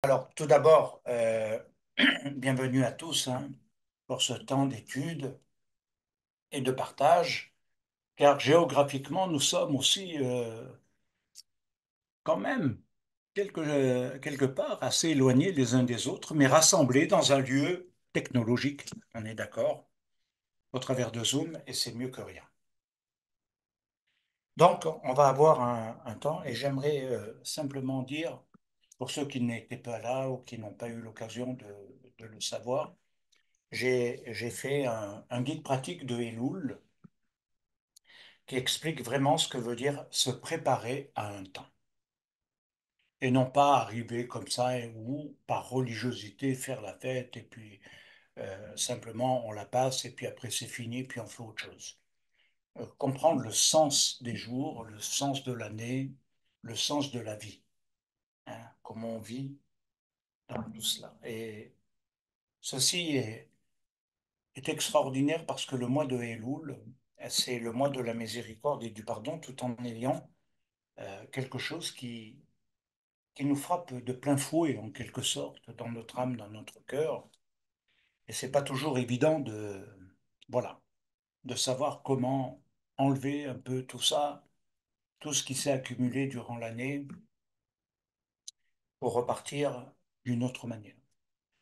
Alors, tout d'abord, bienvenue à tous hein, pour ce temps d'étude et de partage, car géographiquement, nous sommes aussi quand même quelque part assez éloignés les uns des autres, mais rassemblés dans un lieu technologique, on est d'accord, au travers de Zoom, et c'est mieux que rien. Donc, on va avoir un temps, et j'aimerais simplement dire, pour ceux qui n'étaient pas là ou qui n'ont pas eu l'occasion de le savoir, j'ai fait un guide pratique de Elul qui explique vraiment ce que veut dire se préparer à un temps. Et non pas arriver comme ça ou par religiosité faire la fête et puis simplement on la passe et puis après c'est fini puis on fait autre chose. Comprendre le sens des jours, le sens de l'année, le sens de la vie, hein, comment on vit dans tout cela. Et ceci est extraordinaire parce que le mois de Elul, c'est le mois de la miséricorde et du pardon, tout en ayant quelque chose qui nous frappe de plein fouet, en quelque sorte, dans notre âme, dans notre cœur. Et c'est pas toujours évident voilà, de savoir comment enlever un peu tout ça, tout ce qui s'est accumulé durant l'année, pour repartir d'une autre manière.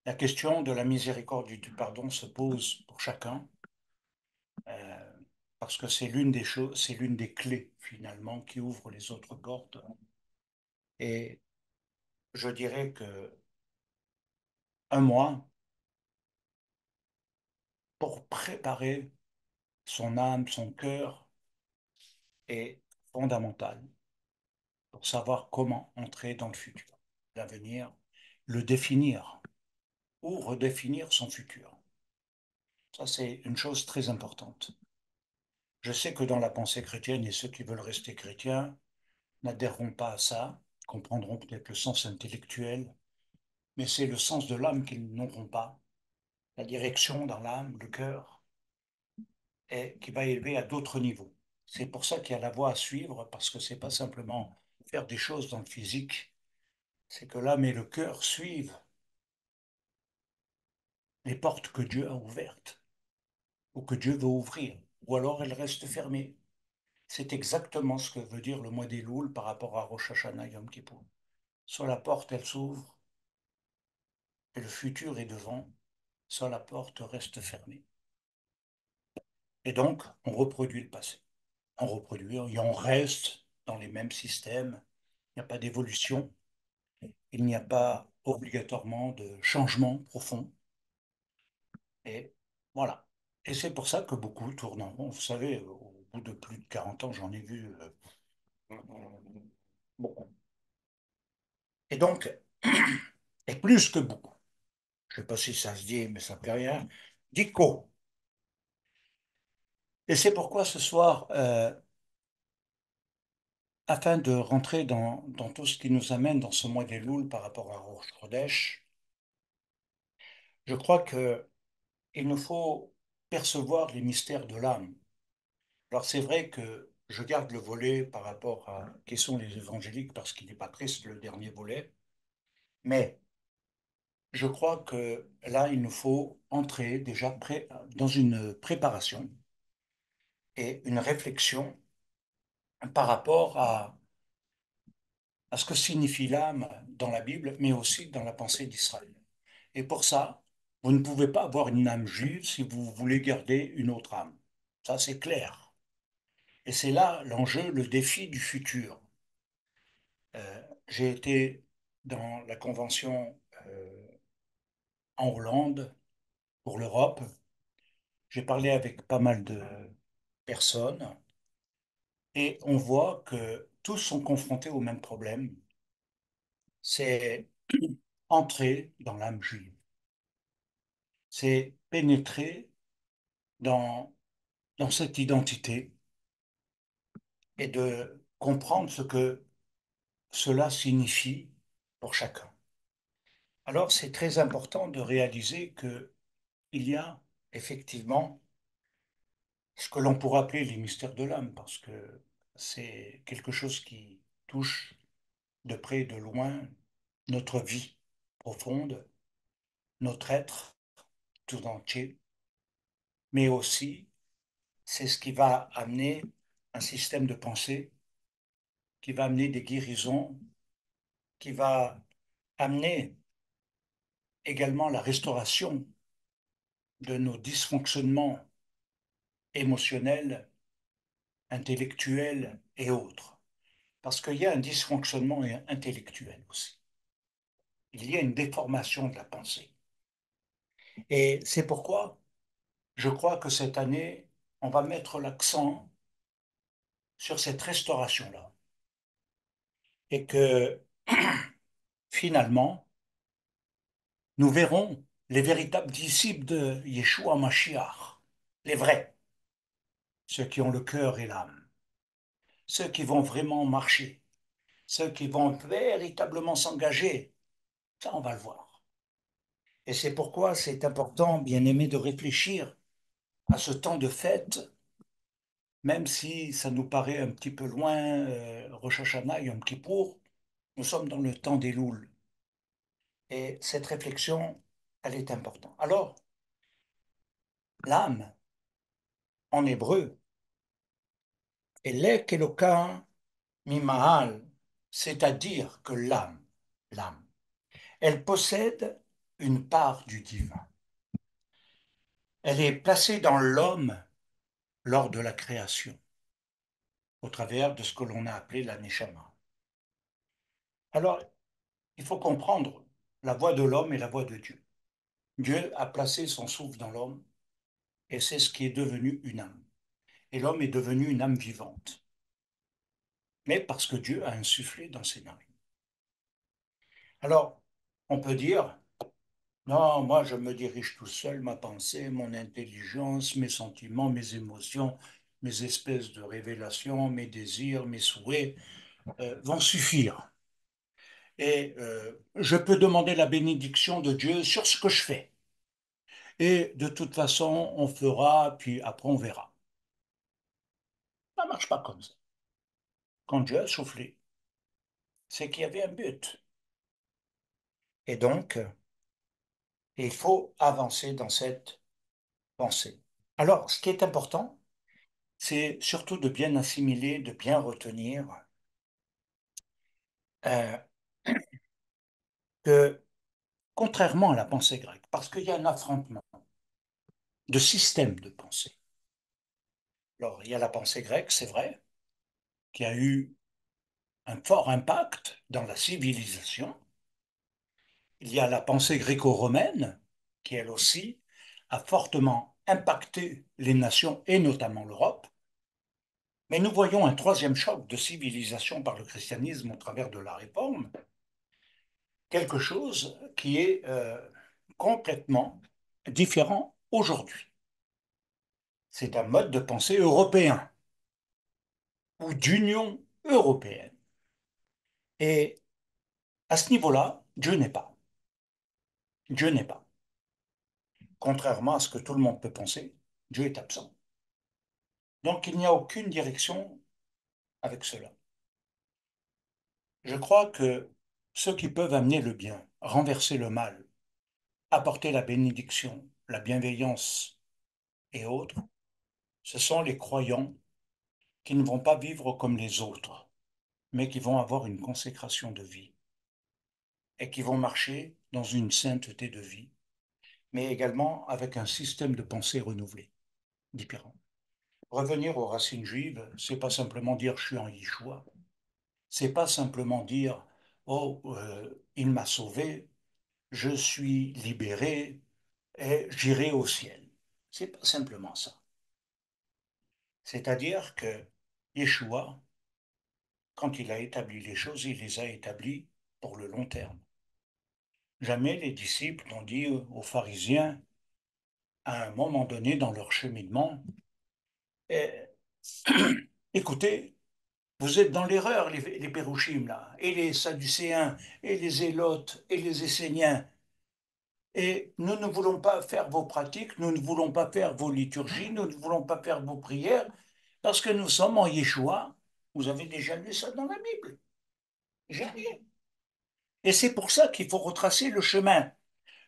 La question de la miséricorde et du pardon se pose pour chacun. Euh, Parce que c'est l'une des choses, c'est l'une des clés finalement qui ouvre les autres portes. Et je dirais que un mois pour préparer son âme, son cœur est fondamental pour savoir comment entrer dans le futur, l'avenir, le définir ou redéfinir son futur. Ça, c'est une chose très importante. Je sais que dans la pensée chrétienne, et ceux qui veulent rester chrétiens n'adhéreront pas à ça, comprendront peut-être le sens intellectuel, mais c'est le sens de l'âme qu'ils n'auront pas, la direction dans l'âme, le cœur, et qui va élever à d'autres niveaux. C'est pour ça qu'il y a la voie à suivre, parce que c'est pas simplement faire des choses dans le physique, c'est que l'âme et le cœur suivent les portes que Dieu a ouvertes, ou que Dieu veut ouvrir, ou alors elles restent fermées. C'est exactement ce que veut dire le mois des Louls par rapport à Rosh Hashanah Yom Kippour. Soit la porte, elle s'ouvre, et le futur est devant, soit la porte reste fermée. Et donc, on reproduit le passé. On reproduit et on reste dans les mêmes systèmes. Il n'y a pas d'évolution, il n'y a pas obligatoirement de changement profond. Et voilà. Et c'est pour ça que beaucoup tournent en rond. Vous savez, au bout de plus de 40 ans, j'en ai vu beaucoup. Et donc, et plus que beaucoup, je ne sais pas si ça se dit, mais ça ne fait rien, dico. Et c'est pourquoi ce soir, afin de rentrer dans tout ce qui nous amène dans ce mois des Louls par rapport à Rosh Chodesh, je crois qu'il nous faut percevoir les mystères de l'âme. Alors c'est vrai que je garde le volet par rapport à qui sont les évangéliques parce qu'il n'est pas triste le dernier volet, mais je crois que là il nous faut entrer déjà dans une préparation et une réflexion par rapport à ce que signifie l'âme dans la Bible, mais aussi dans la pensée d'Israël. Et pour ça, vous ne pouvez pas avoir une âme juive si vous voulez garder une autre âme. Ça, c'est clair. Et c'est là l'enjeu, le défi du futur. J'ai été dans la convention en Hollande pour l'Europe. J'ai parlé avec pas mal de personnes et on voit que tous sont confrontés au même problème, c'est entrer dans l'âme juive, c'est pénétrer dans, dans cette identité et de comprendre ce que cela signifie pour chacun. Alors, c'est très important de réaliser que il y a effectivement ce que l'on pourrait appeler les mystères de l'âme, parce que c'est quelque chose qui touche de près et de loin notre vie. profonde, notre être tout entier, mais aussi c'est ce qui va amener un système de pensée, qui va amener des guérisons, qui va amener également la restauration de nos dysfonctionnements émotionnels, intellectuels et autres. Parce qu'il y a un dysfonctionnement intellectuel aussi. Il y a une déformation de la pensée. Et c'est pourquoi je crois que cette année, on va mettre l'accent sur cette restauration-là. Et que finalement, nous verrons les véritables disciples de Yeshua Mashiach, les vrais, ceux qui ont le cœur et l'âme, ceux qui vont vraiment marcher, ceux qui vont véritablement s'engager. Ça, on va le voir. Et c'est pourquoi c'est important, bien aimé, de réfléchir à ce temps de fête, même si ça nous paraît un petit peu loin, Rosh Hashanah, Yom Kippour, nous sommes dans le temps des louls. Et cette réflexion, elle est importante. Alors, l'âme, en hébreu, Elek Eloka Mimahal, c'est-à-dire que l'âme, elle possède une part du divin. Elle est placée dans l'homme lors de la création, au travers de ce que l'on a appelé la Neshama. Alors, il faut comprendre la voix de l'homme et la voix de Dieu. Dieu a placé son souffle dans l'homme et c'est ce qui est devenu une âme. Et l'homme est devenu une âme vivante. Mais parce que Dieu a insufflé dans ses narines. Alors, on peut dire, non, moi je me dirige tout seul, ma pensée, mon intelligence, mes sentiments, mes émotions, mes espèces de révélations, mes désirs, mes souhaits vont suffire. Et je peux demander la bénédiction de Dieu sur ce que je fais. Et de toute façon, on fera, puis après on verra. Ça ne marche pas comme ça. Quand Dieu a soufflé, c'est qu'il y avait un but. Et donc, il faut avancer dans cette pensée. Alors, ce qui est important, c'est surtout de bien assimiler, de bien retenir euh, que, contrairement à la pensée grecque, parce qu'il y a un affrontement de systèmes de pensée. Alors, il y a la pensée grecque, c'est vrai, qui a eu un fort impact dans la civilisation. Il y a la pensée gréco-romaine, qui elle aussi a fortement impacté les nations et notamment l'Europe. Mais nous voyons un troisième choc de civilisation par le christianisme au travers de la Réforme, quelque chose qui est complètement différent aujourd'hui. C'est un mode de pensée européen ou d'union européenne. Et à ce niveau-là, Dieu n'est pas. Dieu n'est pas. Contrairement à ce que tout le monde peut penser, Dieu est absent. Donc il n'y a aucune direction avec cela. Je crois que ceux qui peuvent amener le bien, renverser le mal, apporter la bénédiction, la bienveillance et autres, ce sont les croyants qui ne vont pas vivre comme les autres, mais qui vont avoir une consécration de vie et qui vont marcher dans une sainteté de vie, mais également avec un système de pensée renouvelé, différent. Revenir aux racines juives, c'est pas simplement dire je suis en Yeshua, c'est pas simplement dire oh il m'a sauvé, je suis libéré et j'irai au ciel. C'est pas simplement ça. C'est-à-dire que Yeshua, quand il a établi les choses, il les a établies pour le long terme. Jamais les disciples n'ont dit aux pharisiens, à un moment donné dans leur cheminement, eh, écoutez, vous êtes dans l'erreur, les pérouchim, là, et les sadducéens, et les zélotes, et les esséniens. Et nous ne voulons pas faire vos pratiques, nous ne voulons pas faire vos liturgies, nous ne voulons pas faire vos prières, parce que nous sommes en Yeshua. Vous avez déjà lu ça dans la Bible? Jamais. Et c'est pour ça qu'il faut retracer le chemin,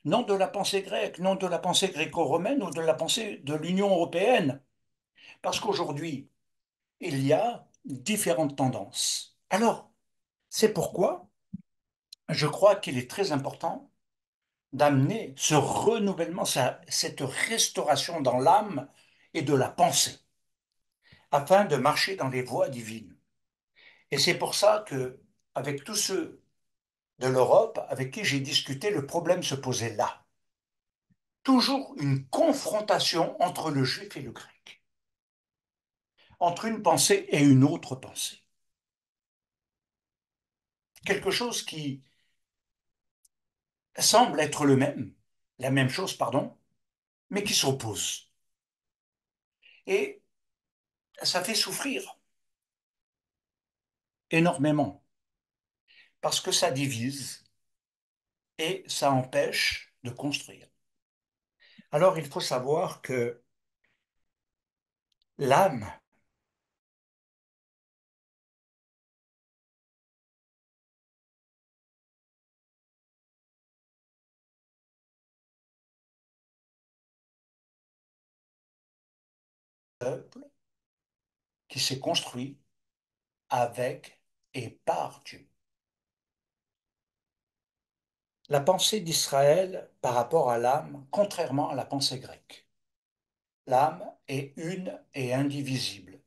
non de la pensée grecque, non de la pensée gréco-romaine ou de la pensée de l'Union européenne. Parce qu'aujourd'hui, il y a différentes tendances. Alors, c'est pourquoi je crois qu'il est très important d'amener ce renouvellement, cette restauration dans l'âme et de la pensée, afin de marcher dans les voies divines. Et c'est pour ça que, avec tous ceux de l'Europe avec qui j'ai discuté, le problème se posait là. Toujours une confrontation entre le juif et le grec, entre une pensée et une autre pensée. Quelque chose qui semble être la même chose, pardon, mais qui s'oppose. Et ça fait souffrir énormément, parce que ça divise et ça empêche de construire. Alors il faut savoir que l'âme, peuple qui s'est construit avec et par Dieu. La pensée d'Israël par rapport à l'âme, contrairement à la pensée grecque. L'âme est une et indivisible.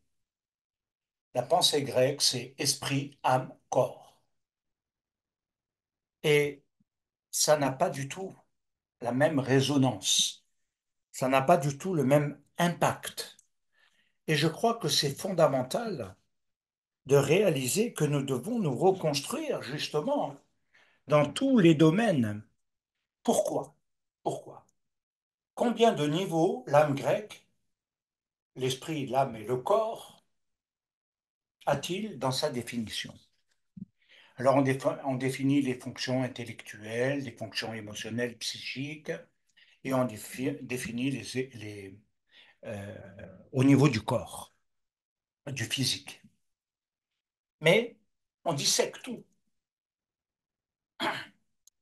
La pensée grecque, c'est esprit, âme, corps. Et ça n'a pas du tout la même résonance. Ça n'a pas du tout le même impact. Et je crois que c'est fondamental de réaliser que nous devons nous reconstruire justement dans tous les domaines. Pourquoi? Pourquoi? Combien de niveaux l'âme grecque, l'esprit, l'âme et le corps a-t-il dans sa définition? Alors on définit les fonctions intellectuelles, les fonctions émotionnelles, psychiques, et on définit euh, au niveau du corps, du physique. Mais on dissèque tout.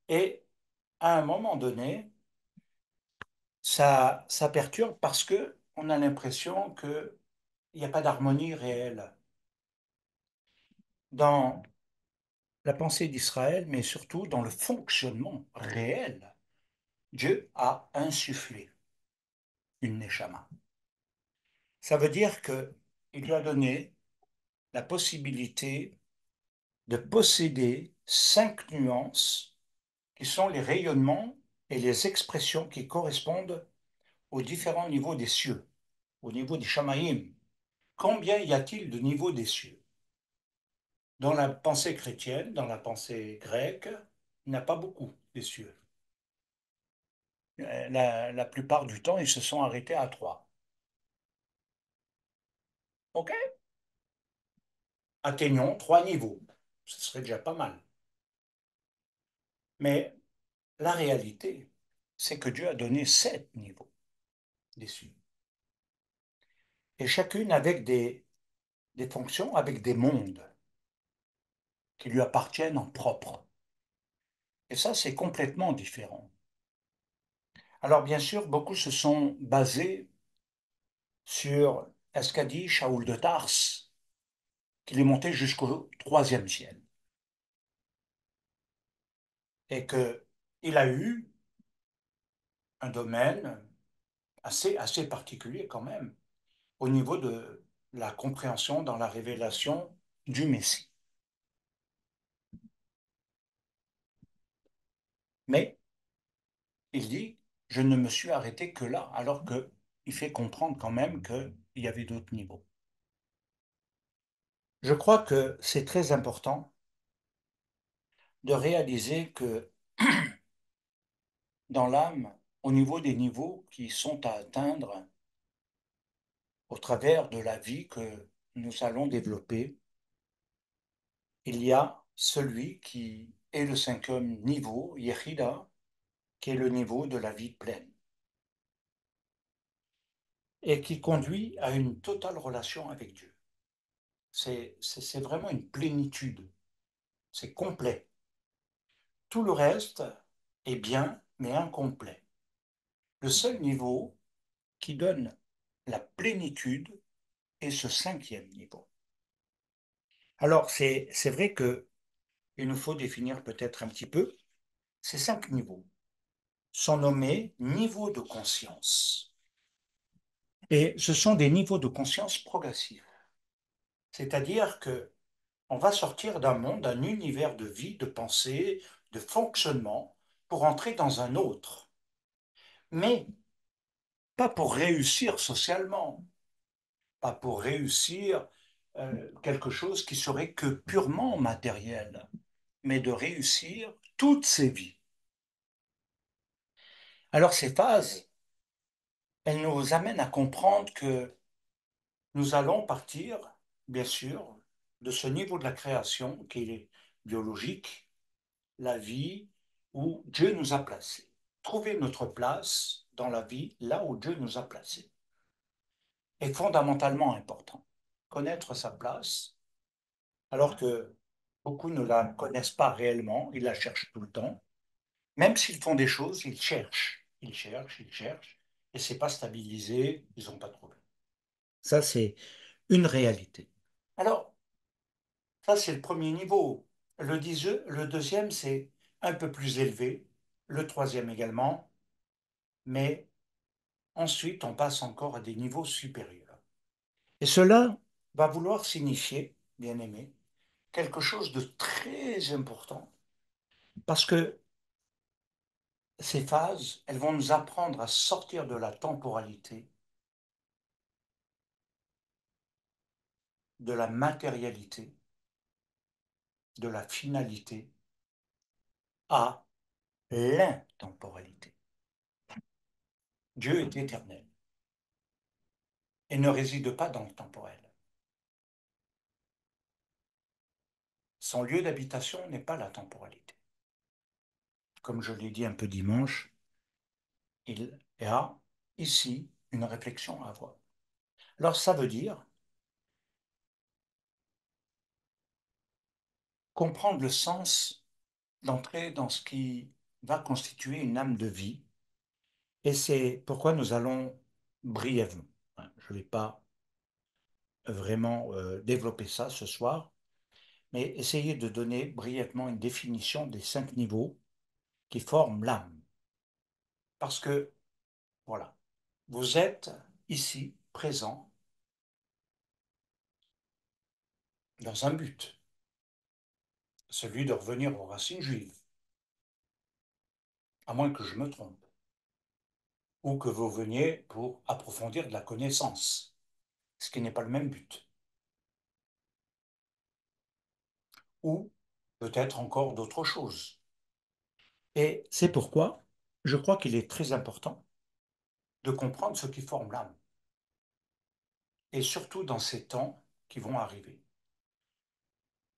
Et à un moment donné, ça perturbe parce que on a l'impression qu'il n'y a pas d'harmonie réelle dans la pensée d'Israël, mais surtout dans le fonctionnement réel. Dieu a insufflé une neshama. Ça veut dire qu'il lui a donné la possibilité de posséder 5 nuances qui sont les rayonnements et les expressions qui correspondent aux différents niveaux des cieux, au niveau des Shamaïm. Combien y a-t-il de niveaux des cieux? Dans la pensée chrétienne, dans la pensée grecque, il n'y a pas beaucoup des cieux. La plupart du temps, ils se sont arrêtés à 3. OK? Atteignons 3 niveaux. Ce serait déjà pas mal. Mais la réalité, c'est que Dieu a donné 7 niveaux des cieux. Et chacune avec des fonctions, avec des mondes qui lui appartiennent en propre. Et ça, c'est complètement différent. Alors bien sûr, beaucoup se sont basés sur ce qu'a dit Shaoul de Tarse, qu'il est monté jusqu'au troisième ciel. Et qu'il a eu un domaine assez particulier quand même, au niveau de la compréhension dans la révélation du Messie. Mais il dit, je ne me suis arrêté que là, alors qu'il fait comprendre quand même qu'il y avait d'autres niveaux. Je crois que c'est très important de réaliser que dans l'âme, au niveau des niveaux qui sont à atteindre au travers de la vie que nous allons développer, il y a celui qui est le 5e niveau, Yechida, qui est le niveau de la vie pleine, et qui conduit à une totale relation avec Dieu. C'est vraiment une plénitude, c'est complet. Tout le reste est bien, mais incomplet. Le seul niveau qui donne la plénitude est ce cinquième niveau. Alors, c'est vrai qu'il nous faut définir peut-être un petit peu ces 5 niveaux. Sont nommés niveaux de conscience. Et ce sont des niveaux de conscience progressifs. C'est-à-dire que on va sortir d'un monde, d'un univers de vie, de pensée, de fonctionnement, pour entrer dans un autre. Mais pas pour réussir socialement, pas pour réussir quelque chose qui serait que purement matériel, mais de réussir toutes ses vies. Alors ces phases, elles nous amènent à comprendre que nous allons partir, bien sûr, de ce niveau de la création qui est biologique, la vie, où Dieu nous a placés. Trouver notre place dans la vie là où Dieu nous a placés est fondamentalement important. Connaître sa place, alors que beaucoup ne la connaissent pas réellement, ils la cherchent tout le temps. Même s'ils font des choses, ils cherchent, ils cherchent, ils cherchent, et c'est pas stabilisé, ils n'ont pas trouvé. Ça, c'est une réalité. Alors, ça, c'est le premier niveau. Le deuxième, c'est un peu plus élevé, le troisième également, mais ensuite, on passe encore à des niveaux supérieurs. Et cela va vouloir signifier, bien aimé, quelque chose de très important, parce que ces phases, elles vont nous apprendre à sortir de la temporalité, de la matérialité, de la finalité, à l'intemporalité. Dieu est éternel et ne réside pas dans le temporel. Son lieu d'habitation n'est pas la temporalité. Comme je l'ai dit un peu dimanche, il y a ici une réflexion à avoir. Alors ça veut dire comprendre le sens d'entrer dans ce qui va constituer une âme de vie. Et c'est pourquoi nous allons brièvement, je ne vais pas vraiment développer ça ce soir, mais essayer de donner brièvement une définition des 5 niveaux qui forment l'âme. Parce que, voilà, vous êtes ici, présent, dans un but, celui de revenir aux racines juives, à moins que je me trompe, ou que vous veniez pour approfondir de la connaissance, ce qui n'est pas le même but, ou peut-être encore d'autres choses. Et c'est pourquoi je crois qu'il est très important de comprendre ce qui forme l'âme, et surtout dans ces temps qui vont arriver.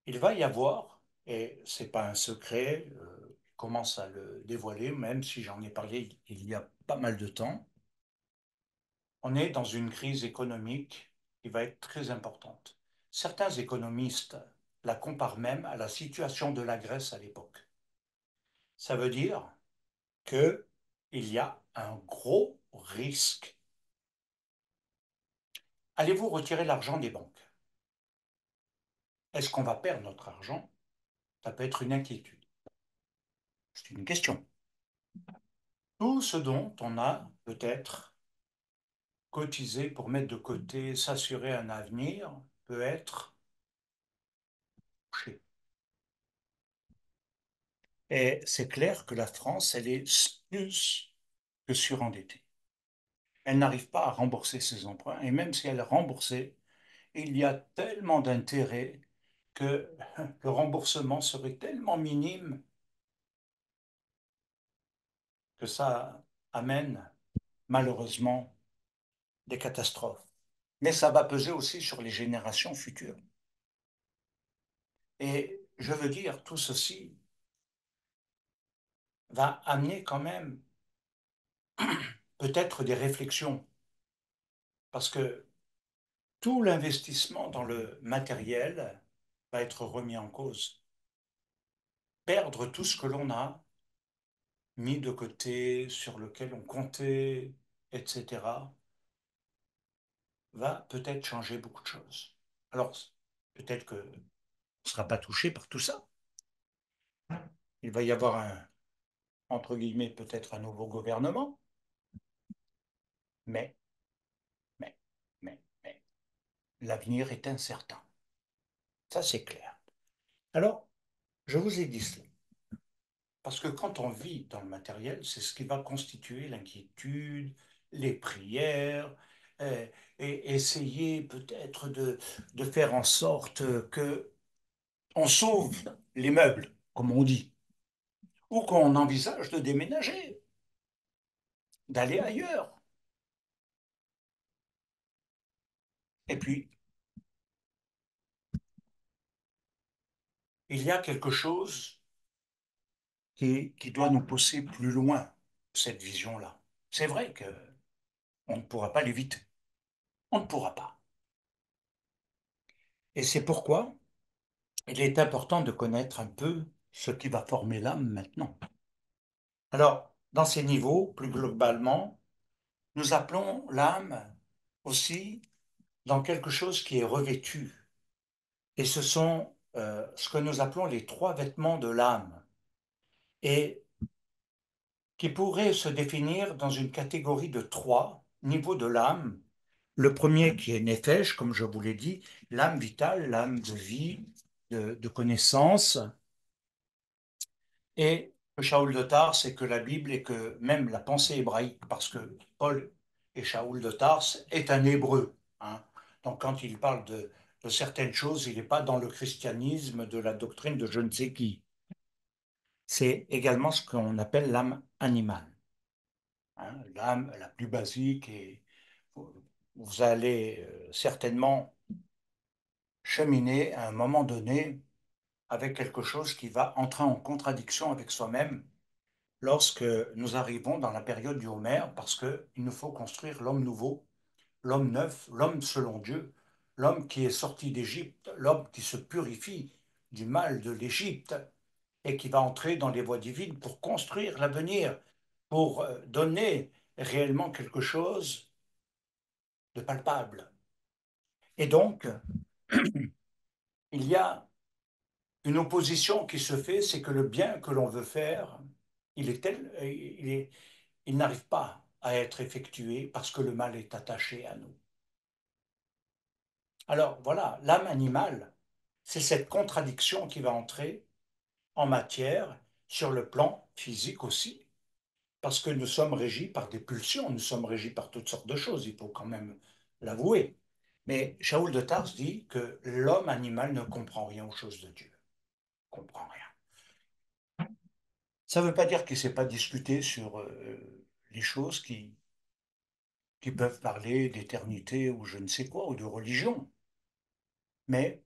Il va y avoir, et ce n'est pas un secret, je commence à le dévoiler, même si j'en ai parlé il y a pas mal de temps, on est dans une crise économique qui va être très importante. Certains économistes la comparent même à la situation de la Grèce à l'époque. Ça veut dire qu'il y a un gros risque. Allez-vous retirer l'argent des banques? Est-ce qu'on va perdre notre argent? Ça peut être une inquiétude. C'est une question. Tout ce dont on a peut-être cotisé pour mettre de côté, s'assurer un avenir, peut être touché. Et c'est clair que la France, elle est plus que surendettée. Elle n'arrive pas à rembourser ses emprunts, et même si elle remboursait, il y a tellement d'intérêts que le remboursement serait tellement minime que ça amène malheureusement des catastrophes. Mais ça va peser aussi sur les générations futures. Et je veux dire, tout ceci va amener quand même peut-être des réflexions, parce que tout l'investissement dans le matériel va être remis en cause. perdre tout ce que l'on a mis de côté, sur lequel on comptait, etc., va peut-être changer beaucoup de choses. Alors, peut-être qu'on ne sera pas touché par tout ça. Il va y avoir entre guillemets, peut-être un nouveau gouvernement, mais, mais, mais, l'avenir est incertain. Ça, c'est clair. Alors, je vous ai dit cela, parce que quand on vit dans le matériel, c'est ce qui va constituer l'inquiétude, les prières, euh, et essayer peut-être de faire en sorte que on sauve les meubles, comme on dit, ou qu'on envisage de déménager, d'aller ailleurs. Et puis, il y a quelque chose qui doit nous pousser plus loin, cette vision-là. C'est vrai qu'on ne pourra pas l'éviter. On ne pourra pas. Et c'est pourquoi il est important de connaître un peu ce qui va former l'âme maintenant. Alors, dans ces niveaux, plus globalement, nous appelons l'âme aussi dans quelque chose qui est revêtu. Et ce sont ce que nous appelons les trois vêtements de l'âme. Et qui pourrait se définir dans une catégorie de trois niveaux de l'âme. Le premier qui est Nefesh, comme je vous l'ai dit, l'âme vitale, l'âme de vie, de connaissance. Et le Shaoul de Tars, c'est que la Bible et que même la pensée hébraïque, parce que Paul et Shaoul de Tars est un hébreu. Hein. Donc quand il parle de certaines choses, il n'est pas dans le christianisme de la doctrine de je ne sais qui. C'est également ce qu'on appelle l'âme animale. Hein, l'âme la plus basique et vous allez certainement cheminer à un moment donné avec quelque chose qui va entrer en contradiction avec soi-même lorsque nous arrivons dans la période du Homère, parce qu'il nous faut construire l'homme nouveau, l'homme neuf, l'homme selon Dieu, l'homme qui est sorti d'Égypte, l'homme qui se purifie du mal de l'Égypte et qui va entrer dans les voies divines pour construire l'avenir, pour donner réellement quelque chose de palpable. Et donc, il y a une opposition qui se fait, c'est que le bien que l'on veut faire, il est tel, il n'arrive pas à être effectué parce que le mal est attaché à nous. Alors voilà, l'âme animale, c'est cette contradiction qui va entrer en matière sur le plan physique aussi, parce que nous sommes régis par des pulsions, nous sommes régis par toutes sortes de choses, il faut quand même l'avouer. Mais Shaoul de Tars dit que l'homme animal ne comprend rien aux choses de Dieu, ne comprend rien. Ça ne veut pas dire qu'il ne s'est pas discuté sur les choses qui peuvent parler d'éternité ou je ne sais quoi, ou de religion, mais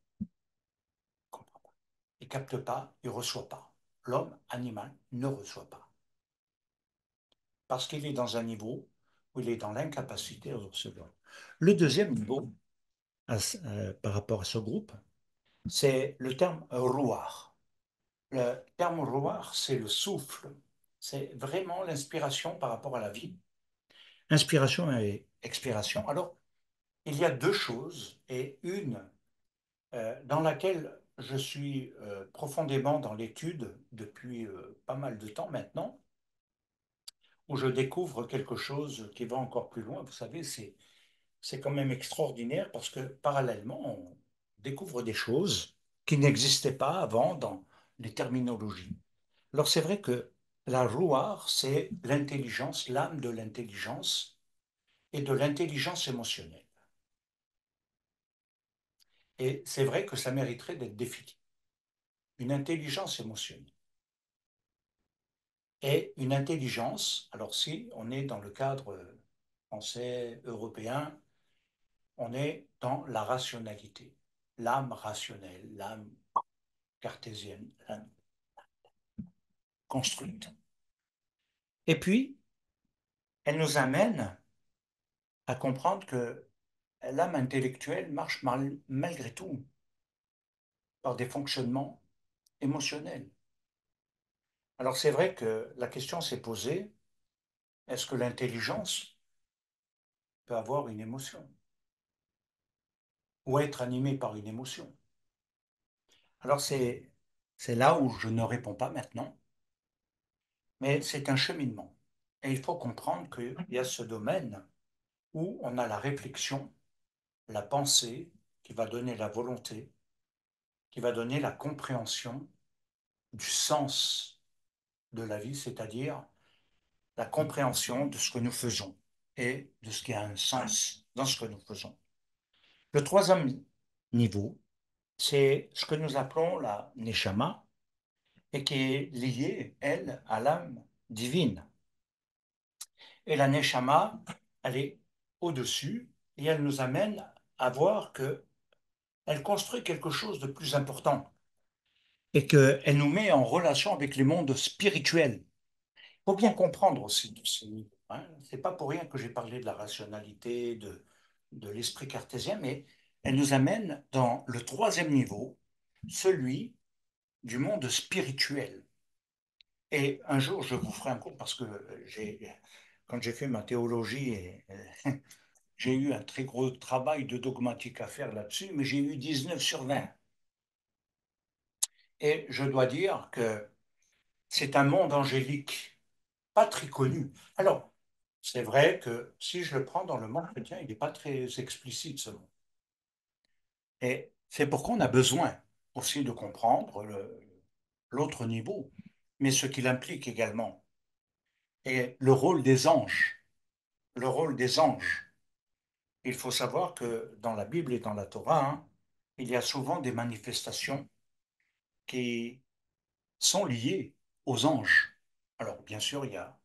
il ne capte pas, il ne reçoit pas. L'homme animal ne reçoit pas. Parce qu'il est dans un niveau où il est dans l'incapacité de recevoir. Le deuxième niveau, par rapport à ce groupe, c'est le terme rouar. Le terme rouar, c'est le souffle. C'est vraiment l'inspiration par rapport à la vie. Inspiration et expiration. Alors, il y a deux choses, et une dans laquelle je suis profondément dans l'étude depuis pas mal de temps maintenant, où je découvre quelque chose qui va encore plus loin. Vous savez, c'est quand même extraordinaire parce que parallèlement, on découvre des choses qui n'existaient pas avant dans les terminologies. Alors c'est vrai que la rouar, c'est l'intelligence, l'âme de l'intelligence et de l'intelligence émotionnelle. Et c'est vrai que ça mériterait d'être défini. Une intelligence émotionnelle. Et une intelligence, alors si on est dans le cadre français, européen, on est dans la rationalité, l'âme rationnelle, l'âme cartésienne, l'âme construite. Et puis, elle nous amène à comprendre que l'âme intellectuelle marche malgré tout par des fonctionnements émotionnels. Alors c'est vrai que la question s'est posée, est-ce que l'intelligence peut avoir une émotion ou être animée par une émotion? Alors c'est là où je ne réponds pas maintenant, mais c'est un cheminement. Et il faut comprendre qu'il y a ce domaine où on a la réflexion, la pensée, qui va donner la volonté, qui va donner la compréhension du sens de la vie, c'est-à-dire la compréhension de ce que nous faisons et de ce qui a un sens dans ce que nous faisons. Le troisième niveau, c'est ce que nous appelons la neshama et qui est liée, elle, à l'âme divine. Et la neshama, elle est au-dessus et elle nous amène à voir que elle construit quelque chose de plus important et qu'elle nous met en relation avec les mondes spirituels. Il faut bien comprendre aussi de ce niveau. Hein. Ce n'est pas pour rien que j'ai parlé de la rationalité, de l'esprit cartésien, mais elle nous amène dans le troisième niveau, celui du monde spirituel. Et un jour, je vous ferai un cours parce que quand j'ai fait ma théologie, j'ai eu un très gros travail de dogmatique à faire là-dessus, mais j'ai eu 19 sur 20. Et je dois dire que c'est un monde angélique, pas très connu. Alors, c'est vrai que si je le prends dans le monde chrétien, il n'est pas très explicite ce monde. Et c'est pourquoi on a besoin aussi de comprendre l'autre niveau, mais ce qu'il implique également. Et le rôle des anges. Le rôle des anges. Il faut savoir que dans la Bible et dans la Torah, hein, il y a souvent des manifestations qui sont liées aux anges. Alors, bien sûr, il y a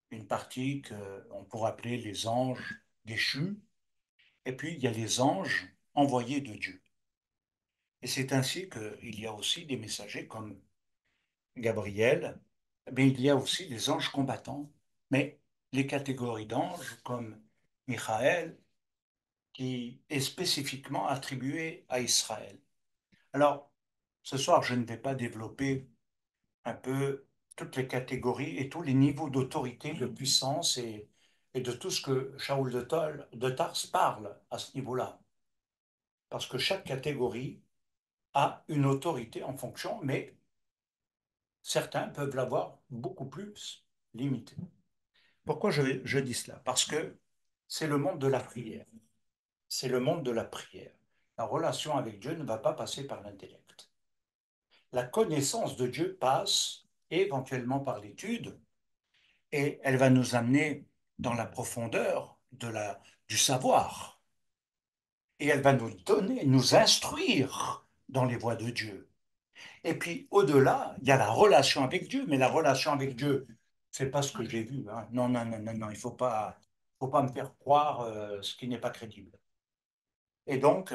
une partie qu'on pourrait appeler les anges déchus, et puis il y a les anges envoyés de Dieu. Et c'est ainsi qu'il y a aussi des messagers comme Gabriel, mais il y a aussi les anges combattants, mais les catégories d'anges comme Michael, qui est spécifiquement attribué à Israël. Alors, ce soir, je ne vais pas développer un peu toutes les catégories et tous les niveaux d'autorité, de puissance et de tout ce que Shaoul de Tars parle à ce niveau-là. Parce que chaque catégorie a une autorité en fonction, mais certains peuvent l'avoir beaucoup plus limitée. Pourquoi je dis cela? Parce que c'est le monde de la prière. C'est le monde de la prière. La relation avec Dieu ne va pas passer par l'intellect. La connaissance de Dieu passe éventuellement par l'étude, et elle va nous amener dans la profondeur du savoir. Et elle va nous donner, nous instruire dans les voies de Dieu. Et puis, au-delà, il y a la relation avec Dieu, mais la relation avec Dieu, c'est pas ce que j'ai vu. Hein. Non, non, non, non, non, il faut pas me faire croire ce qui n'est pas crédible. Et donc,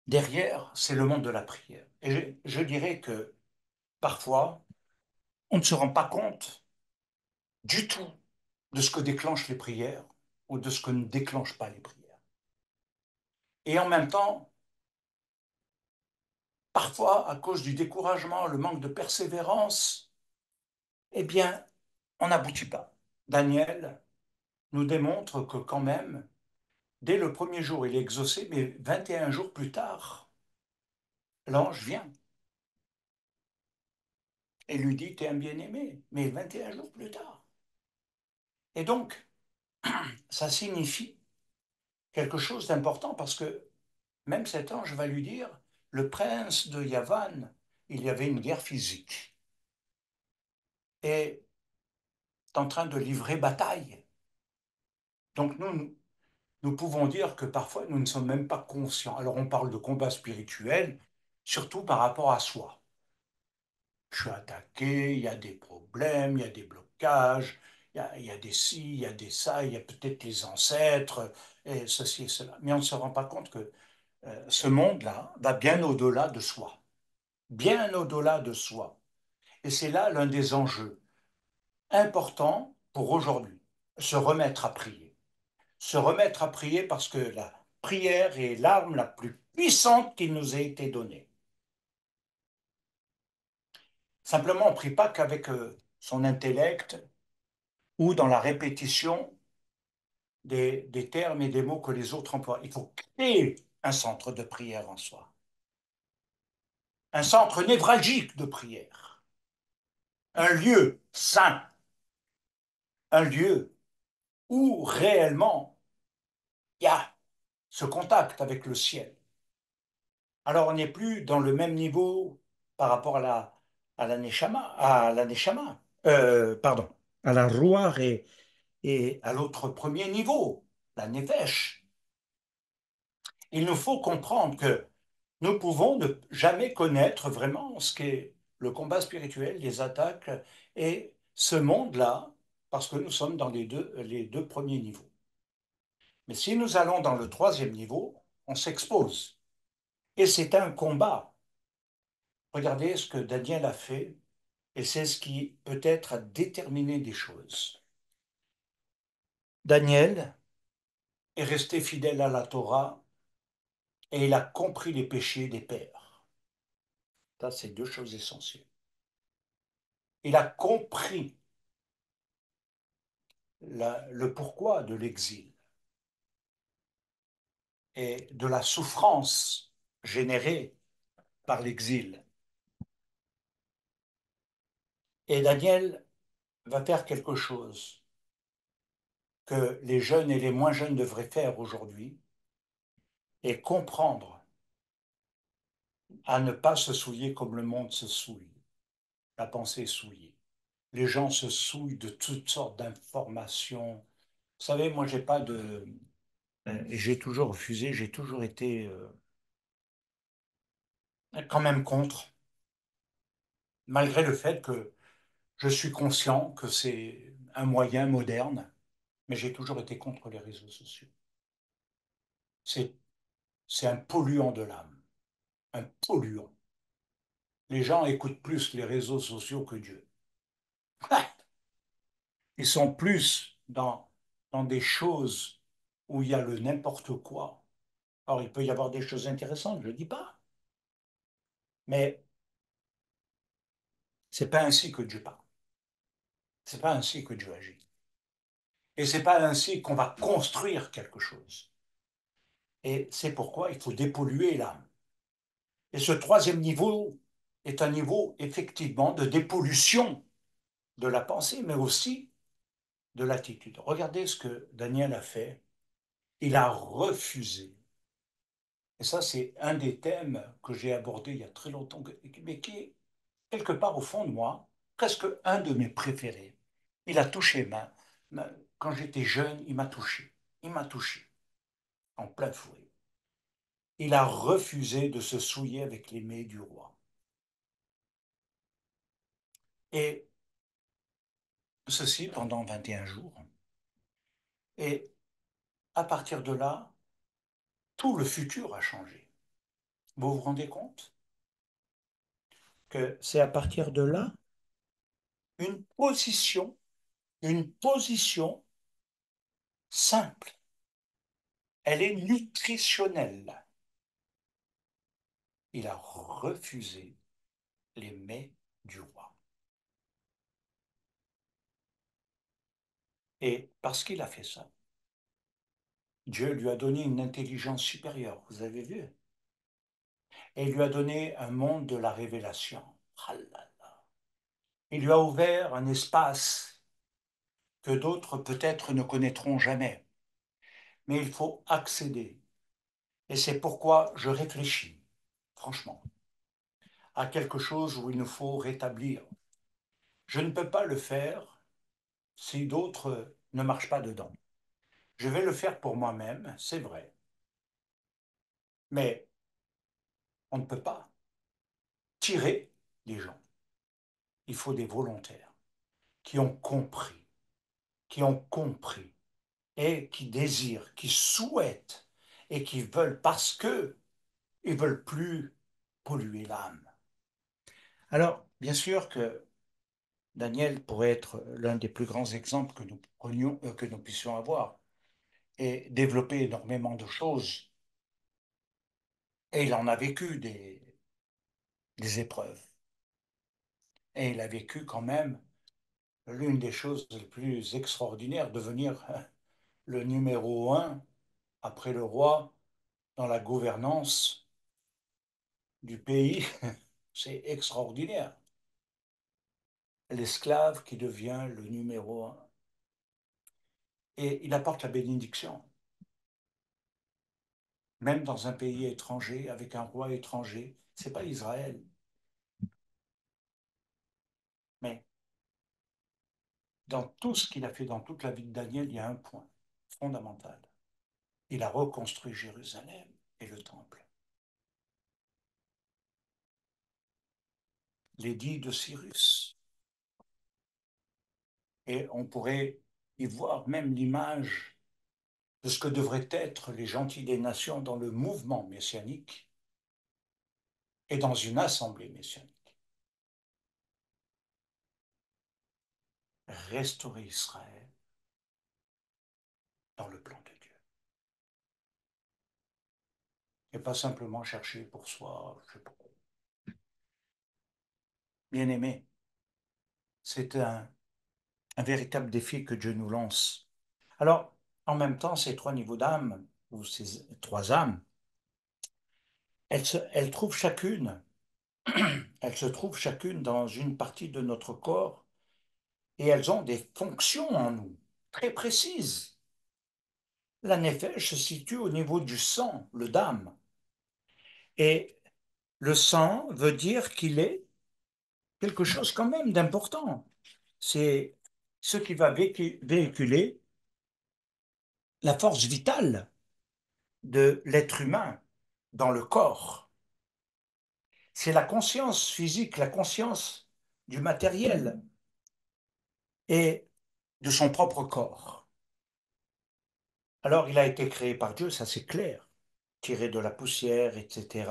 derrière, c'est le monde de la prière. Et je dirais que parfois, on ne se rend pas compte du tout de ce que déclenchent les prières ou de ce que ne déclenchent pas les prières. Et en même temps, parfois, à cause du découragement, le manque de persévérance, eh bien, on n'aboutit pas. Daniel nous démontre que quand même, dès le premier jour, il est exaucé, mais 21 jours plus tard, l'ange vient et lui dit, t'es un bien-aimé, mais 21 jours plus tard. Et donc, ça signifie quelque chose d'important parce que même cet ange va lui dire, le prince de Yavan, il y avait une guerre physique, est en train de livrer bataille. Donc nous pouvons dire que parfois nous ne sommes même pas conscients. Alors on parle de combat spirituel, surtout par rapport à soi. Je suis attaqué, il y a des problèmes, il y a des blocages, il y a des ci, il y a des ça, il y a peut-être les ancêtres, et ceci et cela. Mais on ne se rend pas compte que ce monde-là va bien au-delà de soi, bien au-delà de soi. Et c'est là l'un des enjeux importants pour aujourd'hui, se remettre à prier. Se remettre à prier parce que la prière est l'arme la plus puissante qui nous ait été donnée. Simplement, on ne prie pas qu'avec son intellect ou dans la répétition des termes et des mots que les autres emploient. Il faut créer un centre de prière en soi, un centre névralgique de prière, un lieu saint, un lieu où réellement il y a ce contact avec le ciel. Alors on n'est plus dans le même niveau par rapport à la Neshama, pardon, à la Ruach et à l'autre premier niveau, la Nefesh. Il nous faut comprendre que nous pouvons ne jamais connaître vraiment ce qu'est le combat spirituel, les attaques et ce monde-là, parce que nous sommes dans les deux premiers niveaux. Mais si nous allons dans le troisième niveau, on s'expose. Et c'est un combat. Regardez ce que Daniel a fait, et c'est ce qui peut-être a déterminé des choses. Daniel est resté fidèle à la Torah et il a compris les péchés des pères. Ça, c'est deux choses essentielles. Il a compris le pourquoi de l'exil et de la souffrance générée par l'exil. Et Daniel va faire quelque chose que les jeunes et les moins jeunes devraient faire aujourd'hui et comprendre à ne pas se souiller comme le monde se souille, la pensée souillée. Les gens se souillent de toutes sortes d'informations. Vous savez, moi, j'ai pas de... J'ai toujours refusé, j'ai toujours été quand même contre, malgré le fait que je suis conscient que c'est un moyen moderne, mais j'ai toujours été contre les réseaux sociaux. C'est, c'est un polluant de l'âme, un polluant. Les gens écoutent plus les réseaux sociaux que Dieu. Ils sont plus dans des choses où il y a le n'importe quoi. Alors, il peut y avoir des choses intéressantes, je ne dis pas, mais c'est pas ainsi que Dieu parle. C'est pas ainsi que Dieu agit. Et c'est pas ainsi qu'on va construire quelque chose. Et c'est pourquoi il faut dépolluer l'âme. Et ce troisième niveau est un niveau effectivement de dépollution de la pensée, mais aussi de l'attitude. Regardez ce que Daniel a fait. Il a refusé. Et ça, c'est un des thèmes que j'ai abordé il y a très longtemps, mais qui est quelque part au fond de moi, presque un de mes préférés. Il a touché quand j'étais jeune, il m'a touché. Il m'a touché en plein fouet. Il a refusé de se souiller avec les mets du roi. Et ceci pendant 21 jours. Et à partir de là, tout le futur a changé. Vous vous rendez compte que c'est à partir de là une une position simple. Elle est nutritionnelle. Il a refusé les mets du roi. Et parce qu'il a fait ça, Dieu lui a donné une intelligence supérieure, vous avez vu, et il lui a donné un monde de la révélation. Ah là là. Il lui a ouvert un espace que d'autres peut-être ne connaîtront jamais. Mais il faut accéder. Et c'est pourquoi je réfléchis, franchement, à quelque chose où il nous faut rétablir. Je ne peux pas le faire si d'autres ne marchent pas dedans. Je vais le faire pour moi-même, c'est vrai, mais on ne peut pas tirer les gens. Il faut des volontaires qui ont compris et qui désirent, qui souhaitent et qui veulent parce que ils veulent plus polluer l'âme. Alors, bien sûr que Daniel pourrait être l'un des plus grands exemples que nous prenions, que nous puissions avoir et développer énormément de choses. Et il en a vécu des épreuves. Et il a vécu quand même l'une des choses les plus extraordinaires, devenir le numéro un après le roi dans la gouvernance du pays. C'est extraordinaire. L'esclave qui devient le numéro un. Et il apporte la bénédiction, même dans un pays étranger, avec un roi étranger. C'est pas Israël, mais dans tout ce qu'il a fait dans toute la vie de Daniel, il y a un point fondamental. Il a reconstruit Jérusalem et le temple. L'édit de Cyrus. Et on pourrait y voir même l'image de ce que devraient être les gentils des nations dans le mouvement messianique et dans une assemblée messianique. Restaurer Israël dans le plan de Dieu. Et pas simplement chercher pour soi, je sais pas. Bien aimé, c'est un véritable défi que Dieu nous lance. Alors, en même temps, ces trois niveaux d'âme, ou ces trois âmes, elles trouvent chacune, elles se trouvent chacune dans une partie de notre corps et elles ont des fonctions en nous très précises. La nefesh se situe au niveau du sang, le dam. Et le sang veut dire qu'il est quelque chose quand même d'important. C'est ce qui va véhiculer la force vitale de l'être humain dans le corps. C'est la conscience physique, la conscience du matériel et de son propre corps. Alors il a été créé par Dieu, ça c'est clair, tiré de la poussière, etc.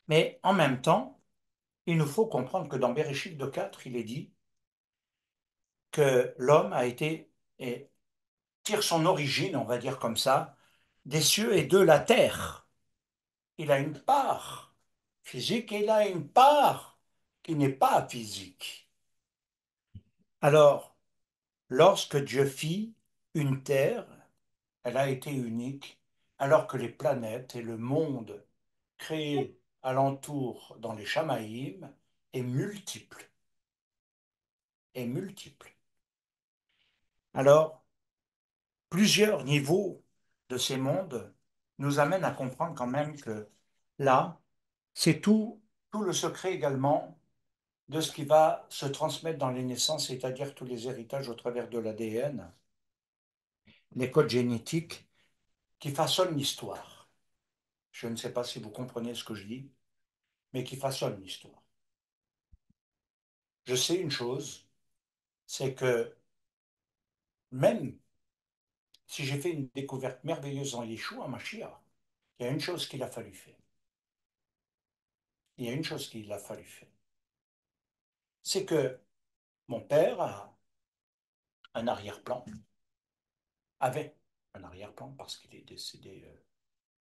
Mais en même temps, il nous faut comprendre que dans Béréchit 2.4, il est dit que l'homme a été, et tire son origine, on va dire comme ça, des cieux et de la terre. Il a une part physique et il a une part qui n'est pas physique. Alors, lorsque Dieu fit une terre, elle a été unique, alors que les planètes et le monde créés alentour dans les Chamaïm est multiple, est multiple. Alors, plusieurs niveaux de ces mondes nous amènent à comprendre quand même que là, c'est tout le secret également de ce qui va se transmettre dans les naissances, c'est-à-dire tous les héritages au travers de l'ADN, les codes génétiques qui façonnent l'histoire. Je ne sais pas si vous comprenez ce que je dis, mais qui façonnent l'histoire. Je sais une chose, c'est que même si j'ai fait une découverte merveilleuse en Yeshua Mashiach, il y a une chose qu'il a fallu faire. Il y a une chose qu'il a fallu faire. C'est que mon père a un arrière-plan, avait un arrière-plan parce qu'il est décédé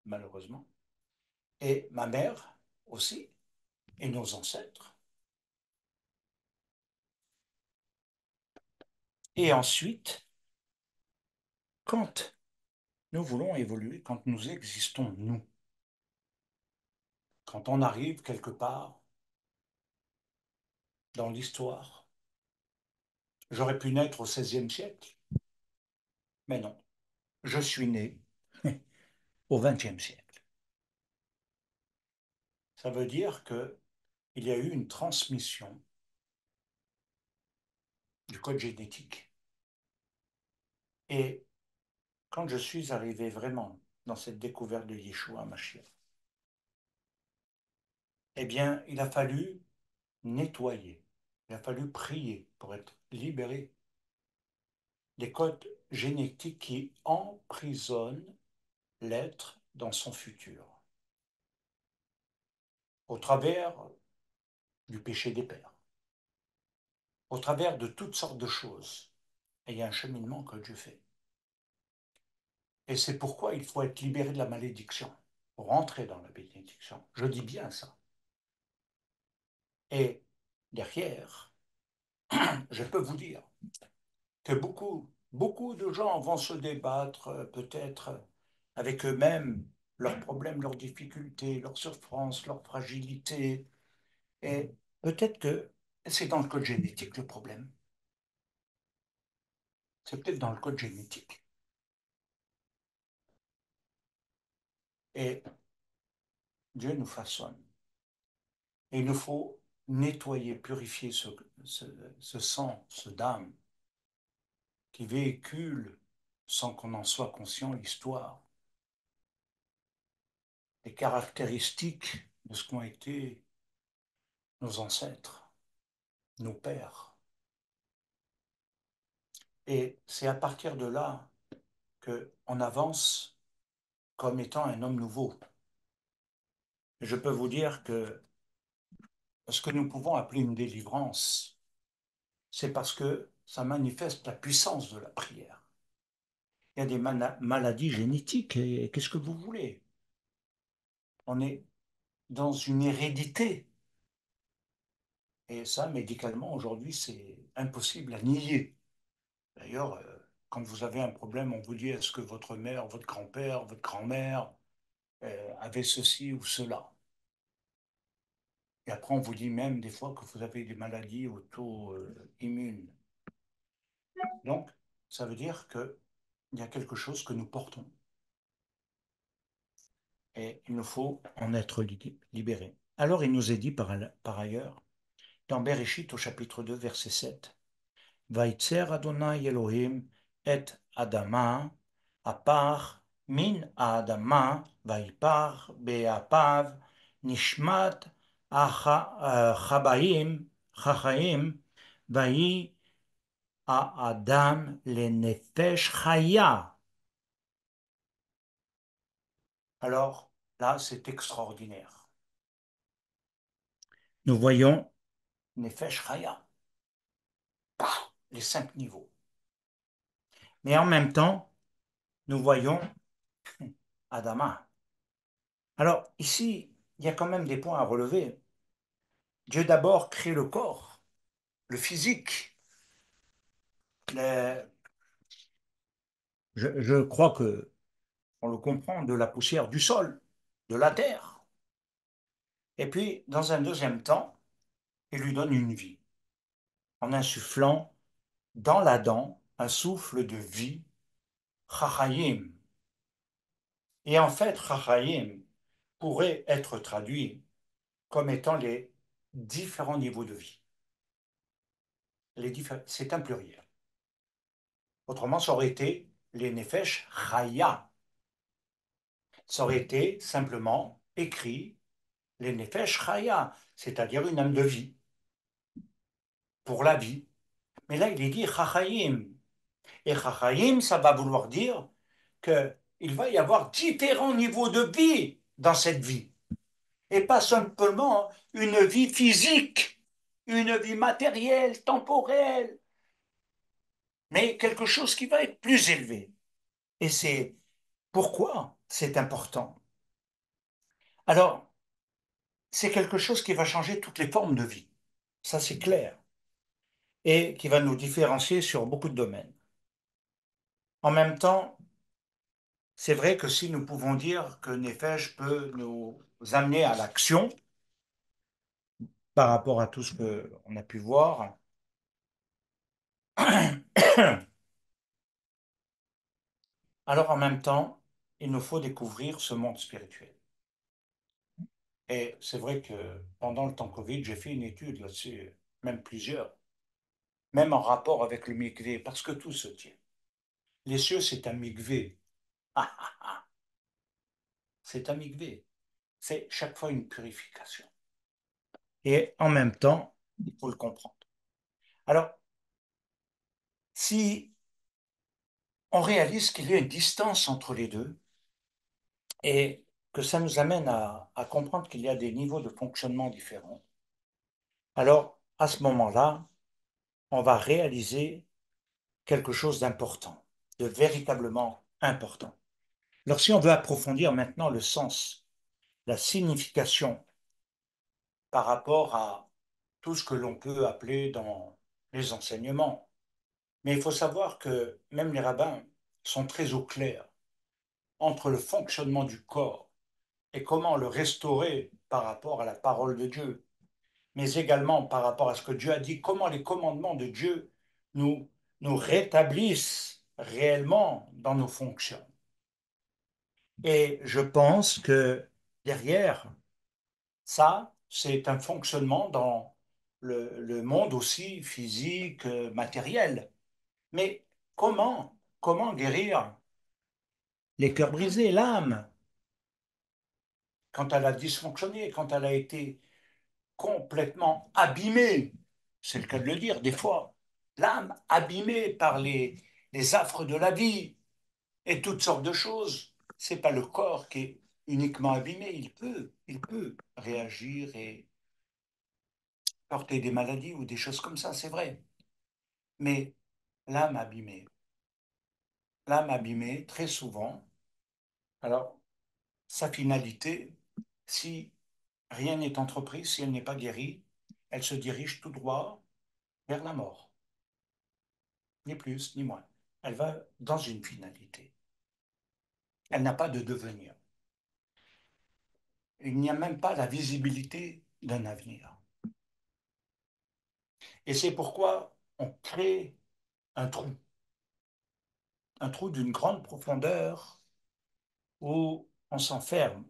malheureusement, et ma mère aussi, et nos ancêtres. Et ensuite, quand nous voulons évoluer, quand nous existons, nous, quand on arrive quelque part dans l'histoire, j'aurais pu naître au XVIe siècle, mais non, je suis né au XXe siècle. Ça veut dire qu'il y a eu une transmission du code génétique. Et quand je suis arrivé vraiment dans cette découverte de Yeshua Mashiach, eh bien, il a fallu nettoyer, il a fallu prier pour être libéré des codes génétiques qui emprisonnent l'être dans son futur, au travers du péché des pères, au travers de toutes sortes de choses. Et il y a un cheminement que Dieu fait. Et c'est pourquoi il faut être libéré de la malédiction, pour entrer dans la bénédiction. Je dis bien ça. Et derrière, je peux vous dire que beaucoup de gens vont se débattre peut-être avec eux-mêmes, leurs problèmes, leurs difficultés, leurs souffrances, leurs fragilités. Et peut-être que c'est dans le code génétique le problème. C'est peut-être dans le code génétique. Et Dieu nous façonne. Et il nous faut nettoyer, purifier ce sang, ce d'âme qui véhicule, sans qu'on en soit conscient, l'histoire, les caractéristiques de ce qu'ont été nos ancêtres, nos pères. Et c'est à partir de là qu'on avance comme étant un homme nouveau. Je peux vous dire que ce que nous pouvons appeler une délivrance, c'est parce que ça manifeste la puissance de la prière. Il y a des maladies génétiques, et qu'est-ce que vous voulez? On est dans une hérédité. Et ça, médicalement, aujourd'hui, c'est impossible à nier. D'ailleurs, quand vous avez un problème, on vous dit est-ce que votre mère, votre grand-père, votre grand-mère avait ceci ou cela? Et après, on vous dit même des fois que vous avez des maladies auto-immunes. Donc, ça veut dire qu'il y a quelque chose que nous portons. Et il nous faut en être libérés. Alors, il nous est dit par ailleurs, dans Bereshit au chapitre 2, verset 7, Vaïtzer Adonai Elohim et Adama, apar min Adama, vaipar be'apav, nishmat chabaim, chachaim, vaï à Adam le nefesh chaya. Alors là, c'est extraordinaire. Nous voyons nefesh chaya, les 5 niveaux. Mais en même temps, nous voyons Adama. Alors ici, il y a quand même des points à relever. Dieu d'abord crée le corps, le physique. Le- je crois que on le comprend de la poussière du sol, de la terre. Et puis, dans un deuxième temps, il lui donne une vie en insufflant dans l'Adam un souffle de vie, chachayim. Et en fait, chachayim pourrait être traduit comme étant les différents niveaux de vie. C'est un pluriel. Autrement, ça aurait été les nefesh chaya. Ça aurait été simplement écrit les nefesh chaya, c'est-à-dire une âme de vie, pour la vie. Mais là, il est dit chachayim. Et chachayim, ça va vouloir dire qu'il va y avoir différents niveaux de vie dans cette vie. Et pas simplement une vie physique, une vie matérielle, temporelle, mais quelque chose qui va être plus élevé. Et c'est pourquoi c'est important. Alors, c'est quelque chose qui va changer toutes les formes de vie. Ça, c'est clair. Et qui va nous différencier sur beaucoup de domaines. En même temps, c'est vrai que si nous pouvons dire que Nefesh peut nous amener à l'action par rapport à tout ce qu'on a pu voir, alors en même temps, il nous faut découvrir ce monde spirituel. Et c'est vrai que pendant le temps Covid, j'ai fait une étude là-dessus, même plusieurs, même en rapport avec le mikvé, parce que tout se tient. Les cieux, c'est un mikvé. Ah, ah, ah, c'est un mikvé. C'est chaque fois une purification. Et en même temps, il faut le comprendre. Alors, si on réalise qu'il y a une distance entre les deux et que ça nous amène à comprendre qu'il y a des niveaux de fonctionnement différents, alors à ce moment-là, on va réaliser quelque chose d'important, de véritablement important. Alors si on veut approfondir maintenant le sens, la signification par rapport à tout ce que l'on peut appeler dans les enseignements. Mais il faut savoir que même les rabbins sont très au clair entre le fonctionnement du corps et comment le restaurer par rapport à la parole de Dieu, mais également par rapport à ce que Dieu a dit, comment les commandements de Dieu nous, nous rétablissent réellement dans nos fonctions. Et je pense que derrière ça, c'est un fonctionnement dans le monde aussi physique, matériel. Mais comment guérir les cœurs brisés, l'âme, quand elle a dysfonctionné, quand elle a été complètement abîmée, c'est le cas de le dire des fois, l'âme abîmée par les affres de la vie et toutes sortes de choses. C'est pas le corps qui est uniquement abîmé, il peut réagir et porter des maladies ou des choses comme ça, c'est vrai. Mais l'âme abîmée, l'âme abîmée, très souvent, alors sa finalité, si rien n'est entrepris, si elle n'est pas guérie, elle se dirige tout droit vers la mort, ni plus ni moins. Elle va dans une finalité. Elle n'a pas de devenir. Il n'y a même pas la visibilité d'un avenir. Et c'est pourquoi on crée un trou d'une grande profondeur où on s'enferme.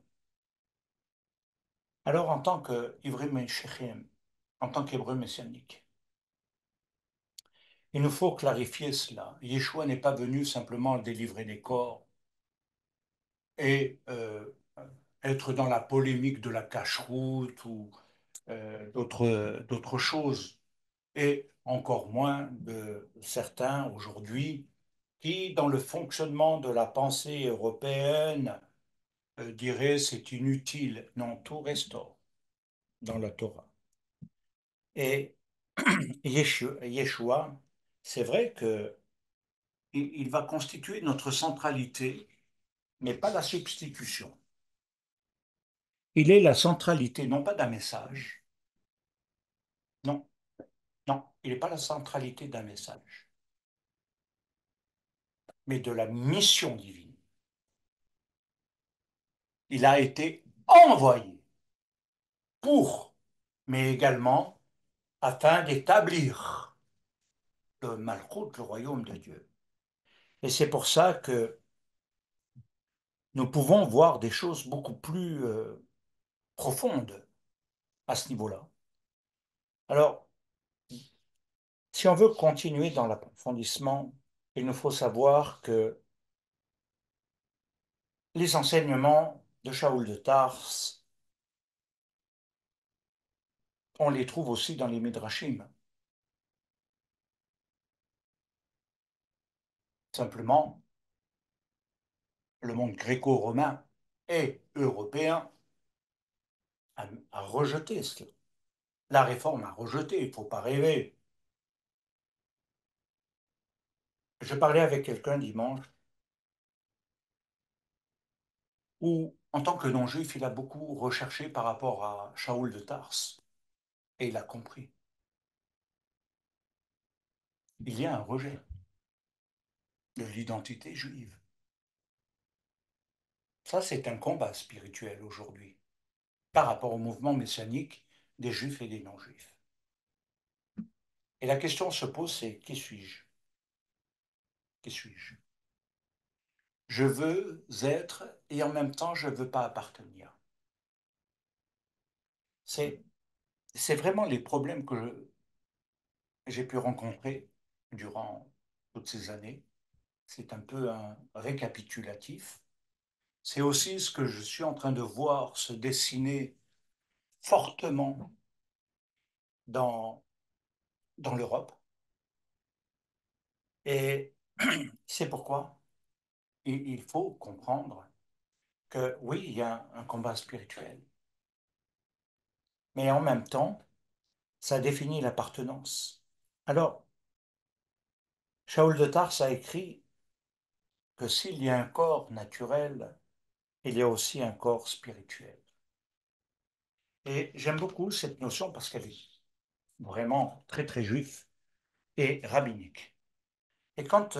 Alors en tant qu'Ivrim Meshechem, en tant qu'hébreu messianique, il nous faut clarifier cela. Yeshua n'est pas venu simplement délivrer des corps et être dans la polémique de la cacheroute ou d'autres choses, et encore moins de certains aujourd'hui qui, dans le fonctionnement de la pensée européenne, diraient c'est inutile. Non, tout restaure dans la Torah. Et Yeshua, c'est vrai que il va constituer notre centralité, mais pas la substitution. Il est la centralité, non pas d'un message, non, non, il n'est pas la centralité d'un message, mais de la mission divine. Il a été envoyé pour, mais également afin d'établir le Malchut, le royaume de Dieu. Et c'est pour ça que nous pouvons voir des choses beaucoup plus profondes à ce niveau-là. Alors, si on veut continuer dans l'approfondissement, il nous faut savoir que les enseignements de Shaoul de Tars, on les trouve aussi dans les Midrashim. Simplement, le monde gréco-romain et européen a rejeté cela. La réforme a rejeté, il ne faut pas rêver. Je parlais avec quelqu'un dimanche où, en tant que non-juif, il a beaucoup recherché par rapport à Shaoul de Tars. Et il a compris. Il y a un rejet de l'identité juive. Ça, c'est un combat spirituel aujourd'hui par rapport au mouvement messianique des juifs et des non-juifs. Et la question se pose, c'est qui suis-je? Qui suis-je? Je veux être et en même temps, je ne veux pas appartenir. C'est, c'est vraiment les problèmes que j'ai pu rencontrer durant toutes ces années. C'est un peu un récapitulatif. C'est aussi ce que je suis en train de voir se dessiner fortement dans, dans l'Europe. Et c'est pourquoi il faut comprendre que oui, il y a un combat spirituel, mais en même temps, ça définit l'appartenance. Alors, Shaul de Tars a écrit que s'il y a un corps naturel, il y a aussi un corps spirituel. Et j'aime beaucoup cette notion parce qu'elle est vraiment très très juif et rabbinique. Et quand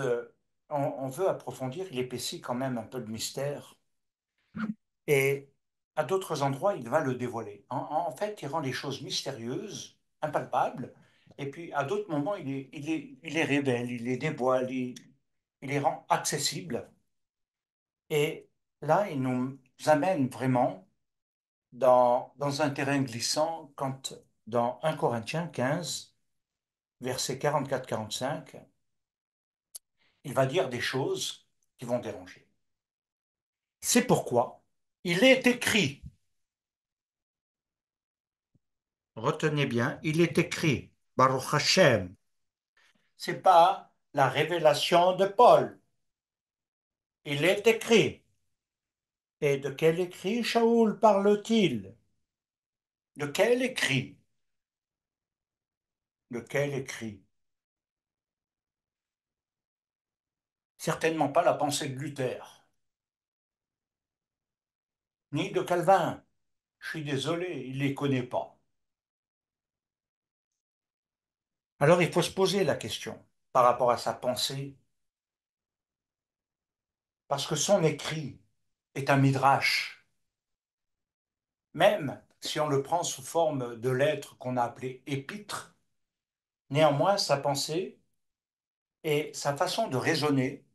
on veut approfondir, il épaissit quand même un peu de mystère. Et à d'autres endroits, il va le dévoiler. En fait, il rend les choses mystérieuses, impalpables. Et puis, à d'autres moments, il les révèle, il les dévoile, il les rend accessibles. Et là, il nous amène vraiment dans un terrain glissant quand, dans 1 Corinthiens 15, versets 44-45, il va dire des choses qui vont déranger. C'est pourquoi il est écrit, retenez bien, il est écrit, Baruch Hashem, c'est pas la révélation de Paul, il est écrit. Et de quel écrit Shaoul parle-t-il? De quel écrit? De quel écrit? Certainement pas la pensée de Luther, ni de Calvin. Je suis désolé, il ne les connaît pas. Alors il faut se poser la question par rapport à sa pensée, parce que son écrit est un midrash, même si on le prend sous forme de lettres qu'on a appelées épîtres, néanmoins sa pensée et sa façon de raisonner,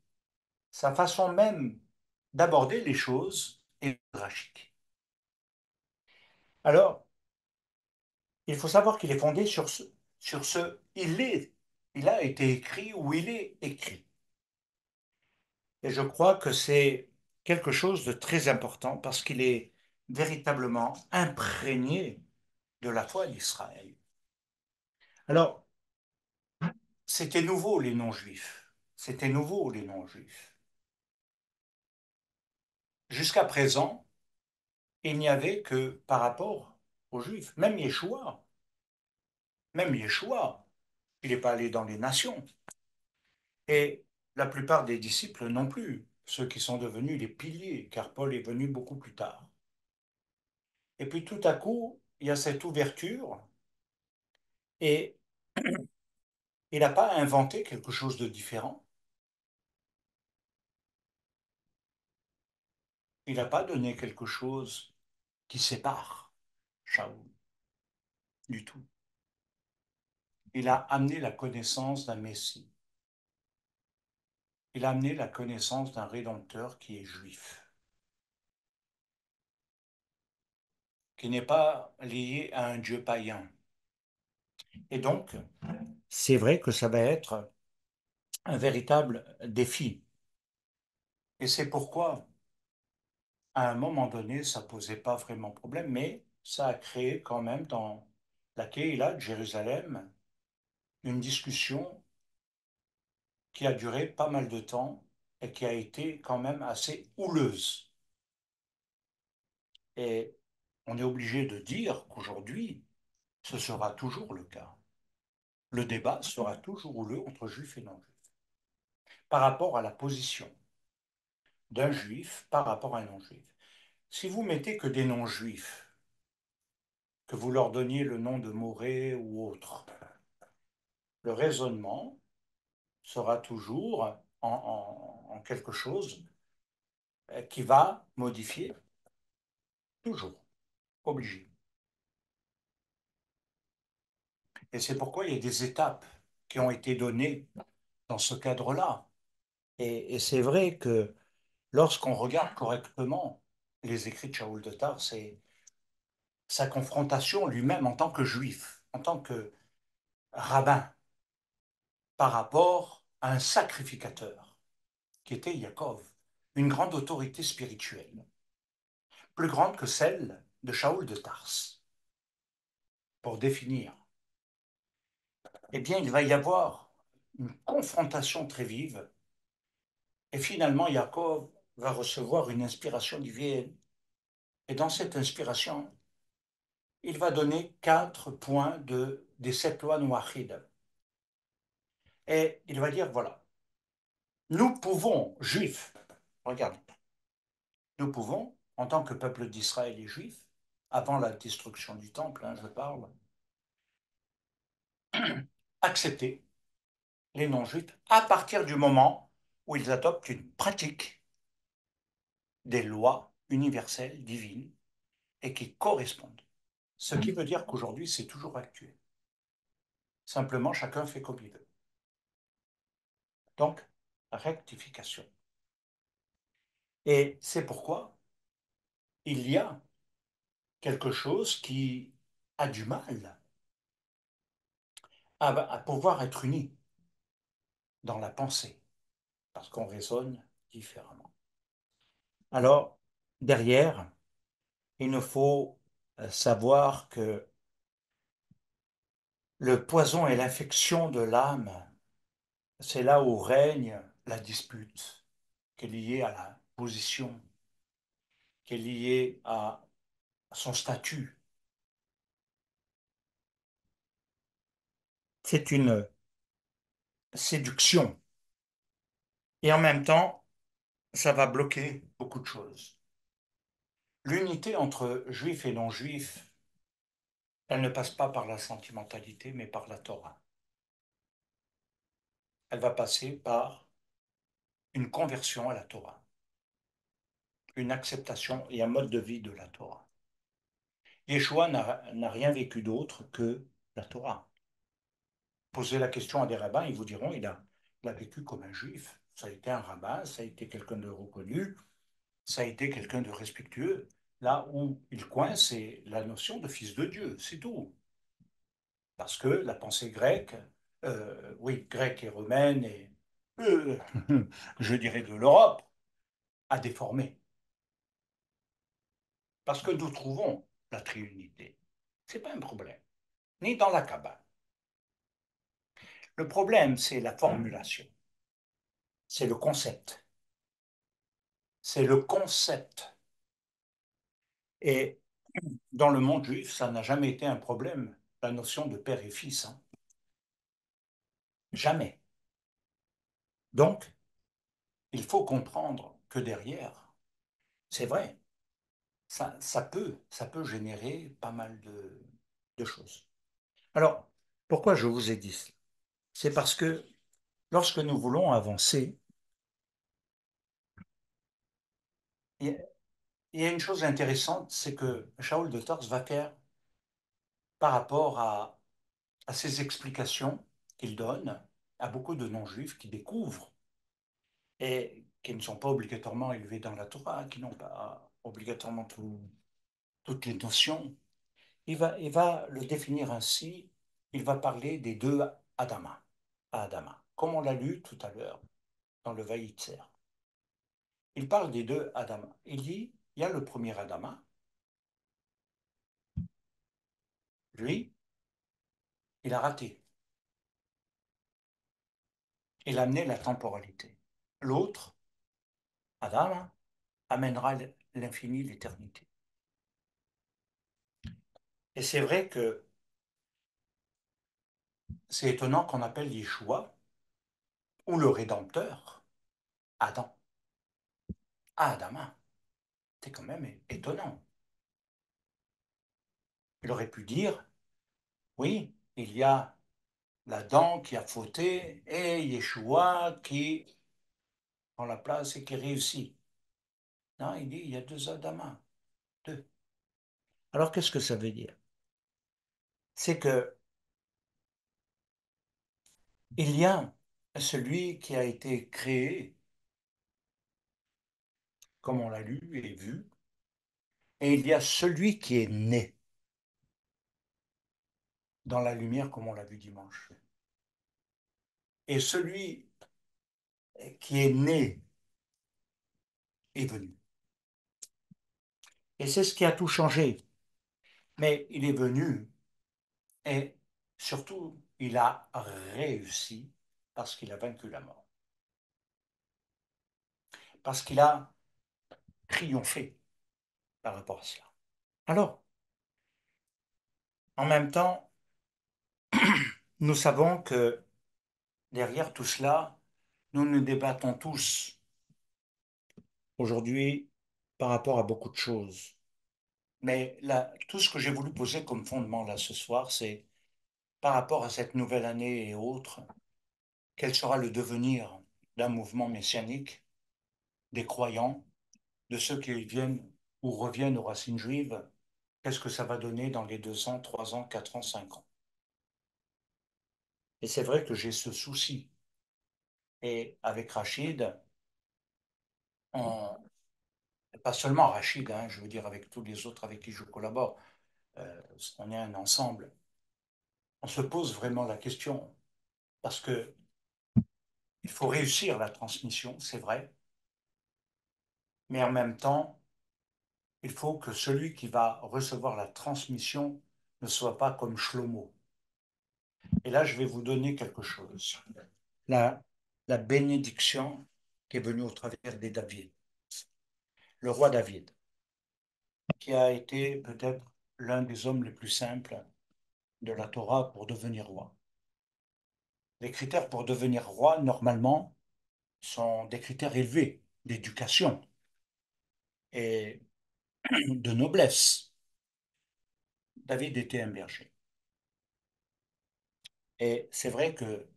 sa façon même d'aborder les choses est midrashique. Alors, il faut savoir qu'il est fondé il a été écrit ou il est écrit. Et je crois que c'est quelque chose de très important parce qu'il est véritablement imprégné de la foi d'Israël. Alors, c'était nouveau les non-juifs. C'était nouveau les non-juifs. Jusqu'à présent, il n'y avait que par rapport aux juifs. Même Yeshua, il n'est pas allé dans les nations. Et la plupart des disciples non plus, ceux qui sont devenus les piliers, car Paul est venu beaucoup plus tard. Et puis tout à coup, il y a cette ouverture et il n'a pas inventé quelque chose de différent. Il n'a pas donné quelque chose qui sépare Shaoul du tout. Il a amené la connaissance d'un Messie. Il a amené la connaissance d'un Rédempteur qui est juif, qui n'est pas lié à un Dieu païen. Et donc, c'est vrai que ça va être un véritable défi. Et c'est pourquoi, à un moment donné, ça ne posait pas vraiment problème, mais ça a créé quand même dans la Keïla de Jérusalem une discussion qui a duré pas mal de temps et qui a été quand même assez houleuse. Et on est obligé de dire qu'aujourd'hui, ce sera toujours le cas. Le débat sera toujours houleux entre juifs et non-juifs par rapport à la position d'un juif par rapport à un non-juif. Si vous mettez que des non-juifs, que vous leur donniez le nom de Morée ou autre, le raisonnement sera toujours en quelque chose qui va modifier, toujours, obligé. Et c'est pourquoi il y a des étapes qui ont été données dans ce cadre-là. Et c'est vrai que lorsqu'on regarde correctement les écrits de Shaoul de Tarse, c'est sa confrontation lui-même en tant que juif, en tant que rabbin, par rapport à un sacrificateur qui était Yaakov, une grande autorité spirituelle, plus grande que celle de Shaoul de Tarse, pour définir. Eh bien, il va y avoir une confrontation très vive, et finalement, Yaakov va recevoir une inspiration divine, et dans cette inspiration, il va donner 4 points des 7 lois noachides. Et il va dire, voilà, nous pouvons, juifs, regarde, nous pouvons, en tant que peuple d'Israël et juifs, avant la destruction du temple, je parle, accepter les non-juifs à partir du moment où ils adoptent une pratique des lois universelles, divines, et qui correspondent. Ce qui veut dire qu'aujourd'hui, c'est toujours actuel. Simplement, chacun fait comme il veut. Donc, rectification. Et c'est pourquoi il y a quelque chose qui a du mal à pouvoir être uni dans la pensée, parce qu'on raisonne différemment. Alors, derrière, il nous faut savoir que le poison et l'infection de l'âme, c'est là où règne la dispute, qui est liée à la position, qui est liée à son statut. C'est une séduction. Et en même temps, ça va bloquer beaucoup de choses. L'unité entre juifs et non-juifs, elle ne passe pas par la sentimentalité, mais par la Torah. Elle va passer par une conversion à la Torah, une acceptation et un mode de vie de la Torah. Yeshua n'a rien vécu d'autre que la Torah. Posez la question à des rabbins, ils vous diront il a vécu comme un juif. Ça a été un rabbin, ça a été quelqu'un de reconnu, ça a été quelqu'un de respectueux. Là où il coince, c'est la notion de fils de Dieu, c'est tout. Parce que la pensée grecque, oui, grecque et romaine, et euh, je dirais de l'Europe, a déformé. Parce que nous trouvons la triunité. Ce n'est pas un problème, ni dans la Kabbale. Le problème, c'est la formulation, c'est le concept. C'est le concept. Et dans le monde juif, ça n'a jamais été un problème, la notion de père et fils. Hein. Jamais. Donc, il faut comprendre que derrière, c'est vrai, ça peut générer pas mal de choses. Alors, pourquoi je vous ai dit cela? C'est parce que lorsque nous voulons avancer, il y a il y a une chose intéressante, c'est que Shaul de Tarse va faire par rapport à ces explications qu'il donne à beaucoup de non-juifs qui découvrent et qui ne sont pas obligatoirement élevés dans la Torah, qui n'ont pas obligatoirement toutes les notions. Il va le définir ainsi, il va parler des deux Adama, Adama, comme on l'a lu tout à l'heure dans le Vaïtzer. Il parle des deux Adama. Il dit, il y a le premier Adama, lui, il a raté, il a amené la temporalité. L'autre, Adama, amènera l'infini, l'éternité. Et c'est vrai que c'est étonnant qu'on appelle Yeshua, ou le Rédempteur, Adam. Adama, c'est quand même étonnant. Il aurait pu dire, oui, il y a l'Adam qui a fauté et Yeshua qui prend la place et qui réussit. Non, il dit, il y a deux Adama, deux. Alors qu'est-ce que ça veut dire? C'est que il y a celui qui a été créé, comme on l'a lu et vu, et il y a celui qui est né dans la lumière, comme on l'a vu dimanche. Et celui qui est né est venu. Et c'est ce qui a tout changé. Mais il est venu et surtout, il a réussi parce qu'il a vaincu la mort. Parce qu'il a triomphé par rapport à cela. Alors, en même temps, nous savons que derrière tout cela, nous nous débattons tous aujourd'hui par rapport à beaucoup de choses. Mais là, tout ce que j'ai voulu poser comme fondement là ce soir, c'est par rapport à cette nouvelle année et autres, quel sera le devenir d'un mouvement messianique, des croyants, de ceux qui viennent ou reviennent aux racines juives? Qu'est-ce que ça va donner dans les 2 ans, 3 ans, 4 ans, 5 ans? Et c'est vrai que j'ai ce souci. Et avec Rachid, on, pas seulement Rachid, hein, je veux dire avec tous les autres avec qui je collabore, on est un ensemble. On se pose vraiment la question parce que il faut réussir la transmission, c'est vrai, mais en même temps, il faut que celui qui va recevoir la transmission ne soit pas comme Shlomo. Et là, je vais vous donner quelque chose. La, la bénédiction qui est venue au travers des David, le roi David, qui a été peut-être l'un des hommes les plus simples de la Torah pour devenir roi. Les critères pour devenir roi, normalement, sont des critères élevés d'éducation et de noblesse. David était un berger. Et c'est vrai que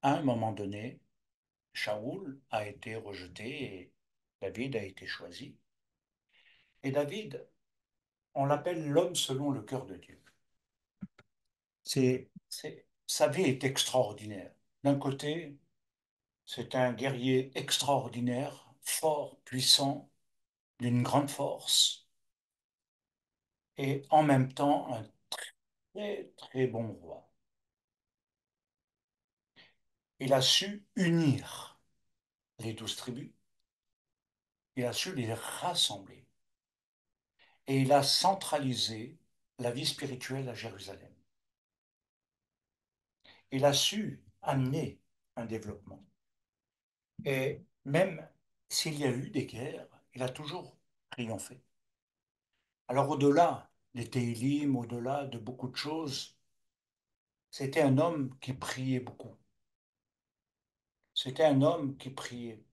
à un moment donné, Shaoul a été rejeté et David a été choisi. Et David, on l'appelle l'homme selon le cœur de Dieu. Sa vie est extraordinaire. D'un côté, c'est un guerrier extraordinaire, fort, puissant, d'une grande force, et en même temps un très très bon roi. Il a su unir les 12 tribus, il a su les rassembler, et il a centralisé la vie spirituelle à Jérusalem. Il a su amener un développement. Et même s'il y a eu des guerres, il a toujours triomphé. Alors au-delà des Télim, au-delà de beaucoup de choses, c'était un homme qui priait beaucoup. C'était un homme qui priait.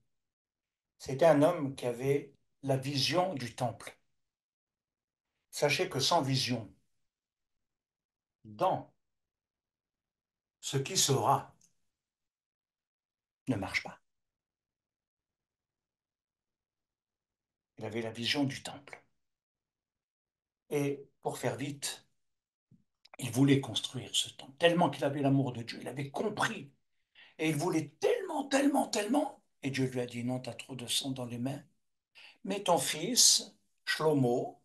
C'était un homme qui avait la vision du temple. Sachez que sans vision, dans ce qui sera, ne marche pas. Il avait la vision du temple. Et pour faire vite, il voulait construire ce temple, tellement qu'il avait l'amour de Dieu, il avait compris. Et il voulait tellement, tellement, tellement. Et Dieu lui a dit, non, tu as trop de sang dans les mains. Mais ton fils, Shlomo,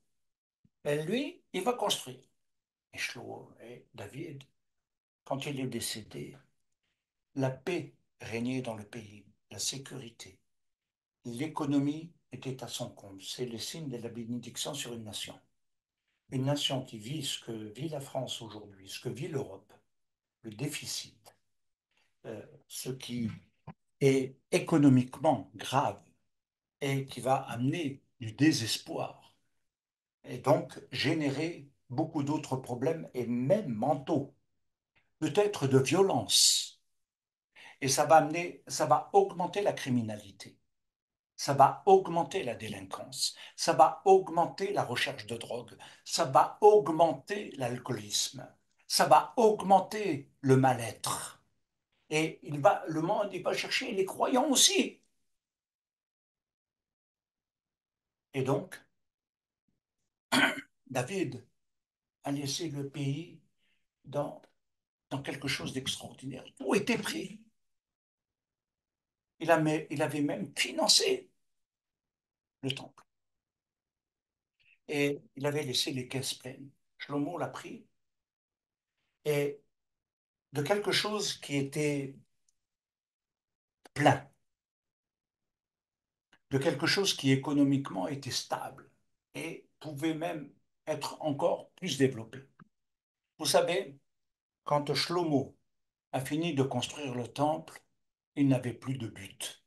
lui, il va construire. Et Shlomo, et David, quand il est décédé, la paix régnait dans le pays, la sécurité. L'économie était à son comble. C'est le signe de la bénédiction sur une nation. Une nation qui vit ce que vit la France aujourd'hui, ce que vit l'Europe, le déficit, ce qui est économiquement grave et qui va amener du désespoir et donc générer beaucoup d'autres problèmes et même mentaux, peut-être de violence. Et ça va augmenter la criminalité. Ça va augmenter la délinquance, ça va augmenter la recherche de drogue, ça va augmenter l'alcoolisme, ça va augmenter le mal-être. Et le monde, il va chercher les croyants aussi. Et donc, David a laissé le pays dans, dans quelque chose d'extraordinaire. Tout était pris. Il avait même financé le temple. Et il avait laissé les caisses pleines. Shlomo l'a pris. Et de quelque chose qui était plein, de quelque chose qui économiquement était stable et pouvait même être encore plus développé. Vous savez, quand Shlomo a fini de construire le temple, il n'avait plus de but.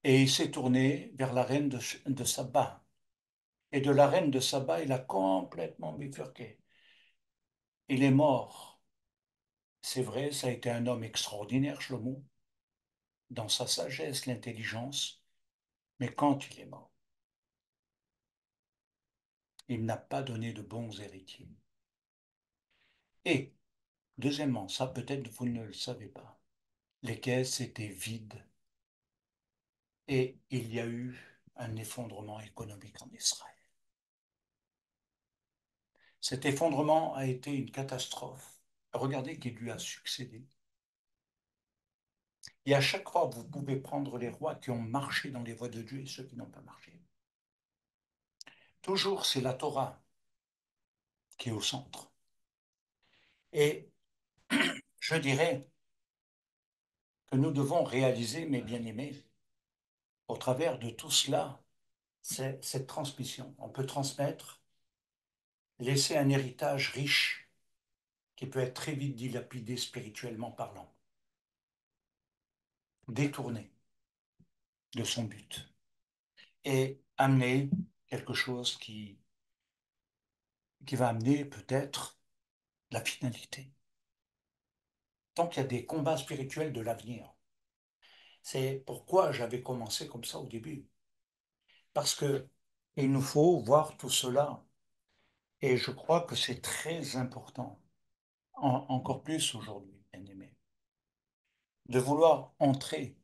Et il s'est tourné vers la reine de Saba. Et de la reine de Saba, il a complètement bifurqué. Il est mort. C'est vrai, ça a été un homme extraordinaire, Shlomo, dans sa sagesse, l'intelligence, mais quand il est mort, Il n'a pas donné de bons héritiers. Et, deuxièmement, ça peut-être vous ne le savez pas, les caisses étaient vides et il y a eu un effondrement économique en Israël. Cet effondrement a été une catastrophe. Regardez qui lui a succédé. Et à chaque fois, vous pouvez prendre les rois qui ont marché dans les voies de Dieu et ceux qui n'ont pas marché. Toujours, c'est la Torah qui est au centre. Et je dirais que nous devons réaliser, mes bien-aimés, au travers de tout cela, cette transmission. On peut transmettre, laisser un héritage riche qui peut être très vite dilapidé spirituellement parlant, détourné de son but et amener quelque chose qui va amener peut-être la finalité. Tant qu'il y a des combats spirituels de l'avenir. C'est pourquoi j'avais commencé comme ça au début. Parce que il nous faut voir tout cela. Et je crois que c'est très important, encore plus aujourd'hui, bien aimé, de vouloir entrer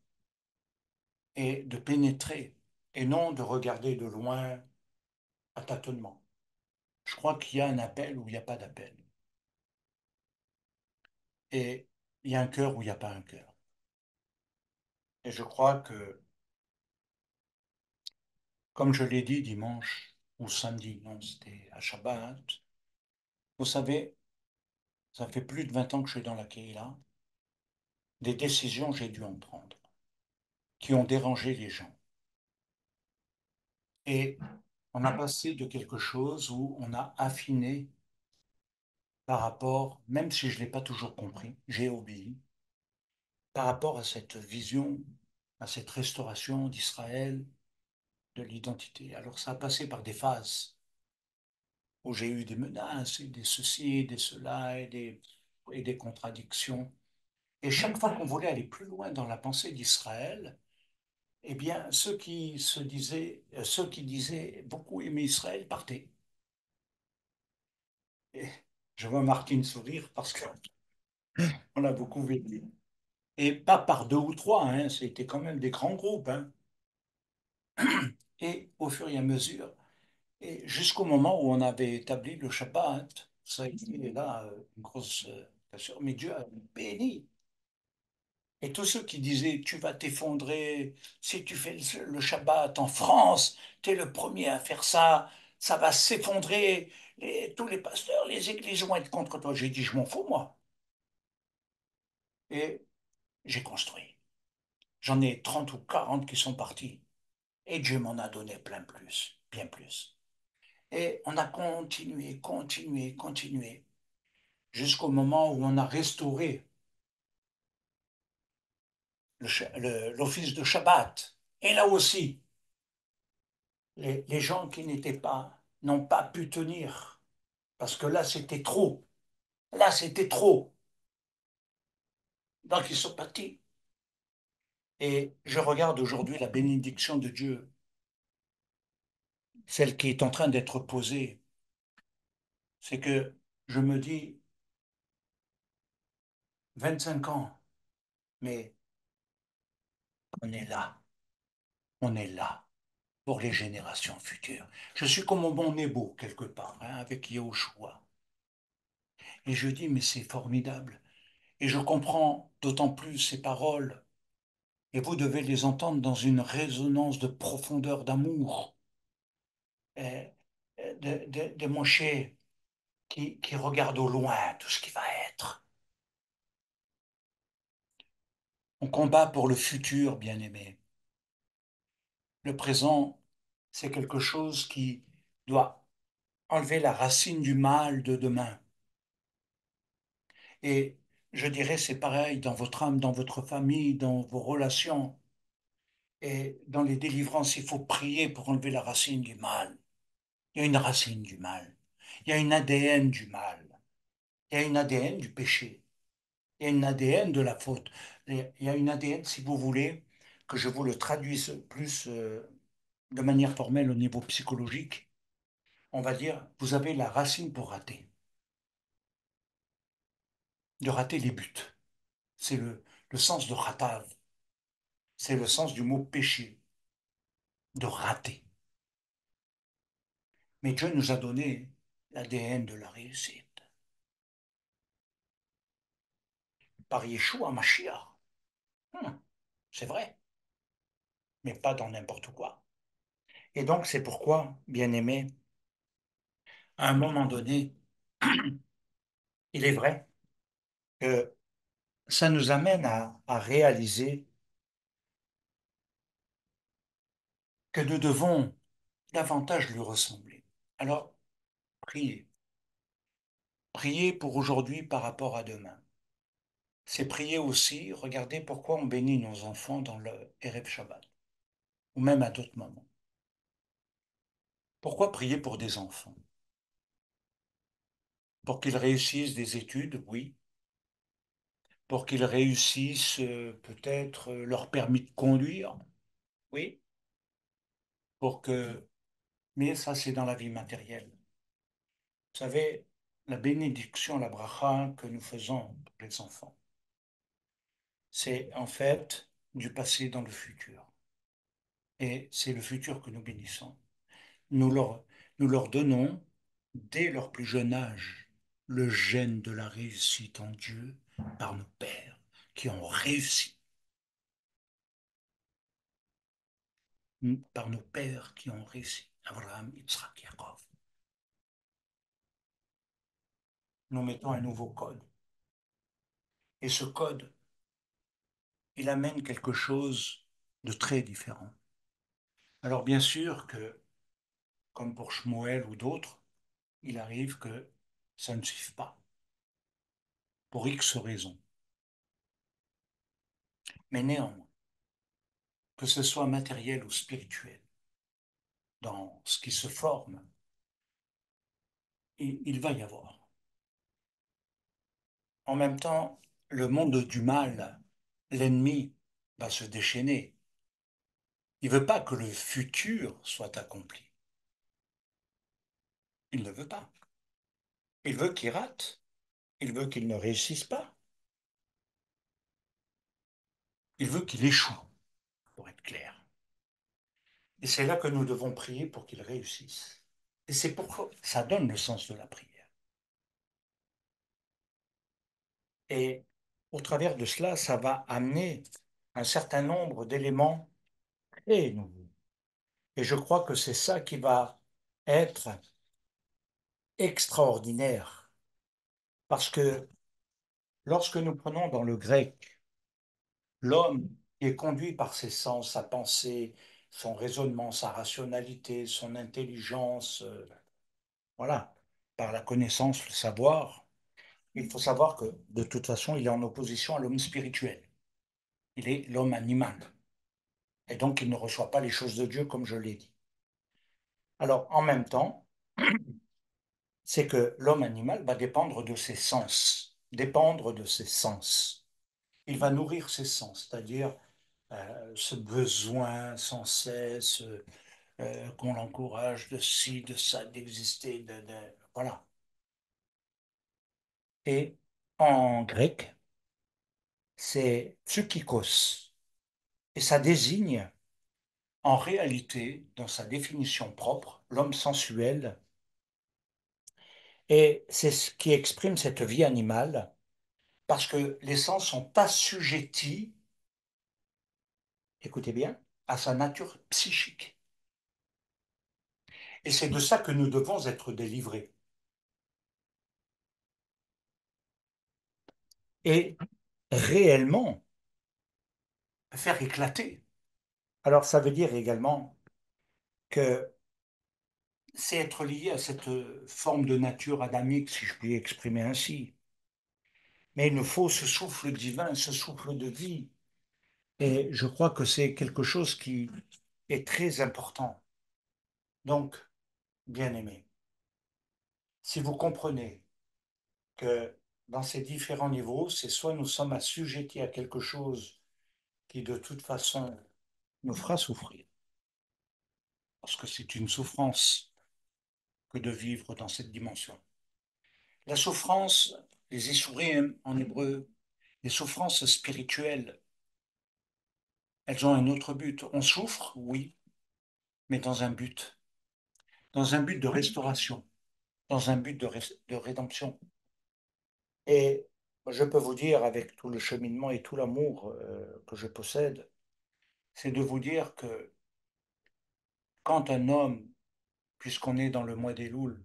et de pénétrer et non de regarder de loin à tâtonnement. Je crois qu'il y a un appel où il n'y a pas d'appel. Et il y a un cœur où il n'y a pas un cœur. Et je crois que, comme je l'ai dit dimanche ou samedi, non, c'était à Shabbat, vous savez, ça fait plus de 20 ans que je suis dans la Kéhila, des décisions j'ai dû en prendre, qui ont dérangé les gens. Et on a passé de quelque chose où on a affiné par rapport, même si je ne l'ai pas toujours compris, j'ai obéi, par rapport à cette vision, à cette restauration d'Israël, de l'identité. Alors ça a passé par des phases où j'ai eu des menaces, et des ceci, des cela, et des contradictions. Et chaque fois qu'on voulait aller plus loin dans la pensée d'Israël, eh bien, ceux qui disaient beaucoup aimer Israël partaient. Et je vois Martine sourire parce qu'on a beaucoup vécu. Et pas par deux ou trois, hein, c'était quand même des grands groupes, hein. Et au fur et à mesure, et jusqu'au moment où on avait établi le Shabbat, ça a été là une grosse question, mais Dieu a béni. Et tous ceux qui disaient, tu vas t'effondrer si tu fais le Shabbat en France, tu es le premier à faire ça, ça va s'effondrer, tous les pasteurs, les églises vont être contre toi. J'ai dit, je m'en fous, moi. Et j'ai construit. J'en ai 30 ou 40 qui sont partis. Et Dieu m'en a donné plein plus, bien plus. Et on a continué, continué, continué, jusqu'au moment où on a restauré l'office de Shabbat. Et là aussi, les gens qui n'étaient pas, n'ont pas pu tenir, parce que là, c'était trop. Là, c'était trop. Donc, ils sont partis. Et je regarde aujourd'hui la bénédiction de Dieu, celle qui est en train d'être posée. C'est que je me dis, 25 ans, mais on est là. On est là pour les générations futures. Je suis comme au Mont Nebo, quelque part, hein, avec Yahushua. Et je dis, mais c'est formidable. Et je comprends d'autant plus ces paroles. Et vous devez les entendre dans une résonance de profondeur d'amour. De Moshe qui regarde au loin tout ce qui va être. On combat pour le futur, bien-aimé. Le présent, c'est quelque chose qui doit enlever la racine du mal de demain. Et je dirais, c'est pareil dans votre âme, dans votre famille, dans vos relations. Et dans les délivrances, il faut prier pour enlever la racine du mal. Il y a une racine du mal. Il y a une ADN du mal. Il y a une ADN du péché. Il y a une ADN de la faute. Il y a une ADN, si vous voulez, que je vous le traduise plus de manière formelle au niveau psychologique. on va dire, vous avez la racine pour rater, de rater les buts. C'est le sens de ratav, c'est le sens du mot péché, de rater. Mais Dieu nous a donné l'ADN de la réussite. Par Yeshua Mashiach. Hmm, c'est vrai, mais pas dans n'importe quoi. Et donc, c'est pourquoi, bien aimé, à un moment donné, il est vrai que ça nous amène à réaliser que nous devons davantage lui ressembler. Alors, priez. Priez pour aujourd'hui par rapport à demain. C'est prier aussi, regardez pourquoi on bénit nos enfants dans le Erev Shabbat, ou même à d'autres moments. Pourquoi prier pour des enfants? Pour qu'ils réussissent des études, oui. Pour qu'ils réussissent peut-être leur permis de conduire, oui. Pour que... Mais ça, c'est dans la vie matérielle. Vous savez, la bénédiction, la bracha que nous faisons pour les enfants, c'est en fait du passé dans le futur. Et c'est le futur que nous bénissons. Nous leur, nous leur donnons, dès leur plus jeune âge, le gène de la réussite en Dieu par nos pères qui ont réussi, par nos pères qui ont réussi. Abraham, Yitzhak, Yaakov. Nous mettons un nouveau code. Et ce code, il amène quelque chose de très différent. Alors bien sûr que, comme pour Shmuel ou d'autres, il arrive que ça ne suive pas, pour X raisons. Mais néanmoins, que ce soit matériel ou spirituel, dans ce qui se forme, il va y avoir. En même temps, le monde du mal, l'ennemi, va se déchaîner. Il ne veut pas que le futur soit accompli. Il ne veut pas. Il veut qu'il rate. Il veut qu'il ne réussisse pas. Il veut qu'il échoue, pour être clair. Et c'est là que nous devons prier pour qu'il réussisse. Et c'est pourquoi ça donne le sens de la prière. Et au travers de cela, ça va amener un certain nombre d'éléments très nouveaux. Et je crois que c'est ça qui va être extraordinaire. Parce que lorsque nous prenons dans le grec l'homme qui est conduit par ses sens, sa pensée, son raisonnement, sa rationalité, son intelligence, voilà, par la connaissance, le savoir, il faut savoir que de toute façon, il est en opposition à l'homme spirituel. Il est l'homme animal. Et donc, il ne reçoit pas les choses de Dieu comme je l'ai dit. Alors, en même temps, c'est que l'homme animal va dépendre de ses sens, dépendre de ses sens. Il va nourrir ses sens, c'est-à-dire ce besoin sans cesse qu'on l'encourage de ci, de ça, d'exister, voilà. Et en grec, c'est psychikos. Et ça désigne, en réalité, dans sa définition propre, l'homme sensuel. Et c'est ce qui exprime cette vie animale, parce que les sens sont assujettis, écoutez bien, à sa nature psychique. Et c'est de ça que nous devons être délivrés. Et réellement faire éclater. Alors ça veut dire également que c'est être lié à cette forme de nature adamique, si je puis exprimer ainsi. Mais il nous faut ce souffle divin, ce souffle de vie. Et je crois que c'est quelque chose qui est très important. Donc, bien aimé, si vous comprenez que dans ces différents niveaux, c'est soit nous sommes assujettis à quelque chose qui de toute façon nous fera souffrir, parce que c'est une souffrance que de vivre dans cette dimension. La souffrance, les isurim en hébreu, les souffrances spirituelles, elles ont un autre but. On souffre, oui, mais dans un but de restauration, dans un but de rédemption. Et je peux vous dire, avec tout le cheminement et tout l'amour que je possède, c'est de vous dire que quand un homme, puisqu'on est dans le mois des Louls,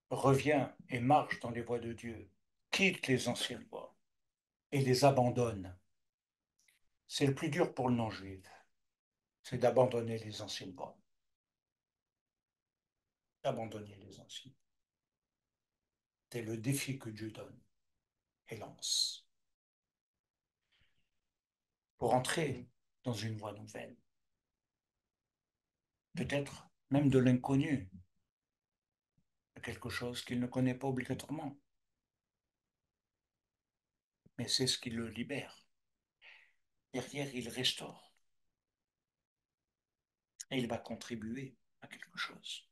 revient et marche dans les voies de Dieu, quitte les anciennes voies et les abandonne, c'est le plus dur pour le non-juif, c'est d'abandonner les anciennes voies, d'abandonner les anciennes. C'est le défi que Dieu donne et lance pour entrer dans une voie nouvelle, peut-être même de l'inconnu, quelque chose qu'il ne connaît pas obligatoirement, mais c'est ce qui le libère. Derrière, il restaure et il va contribuer à quelque chose.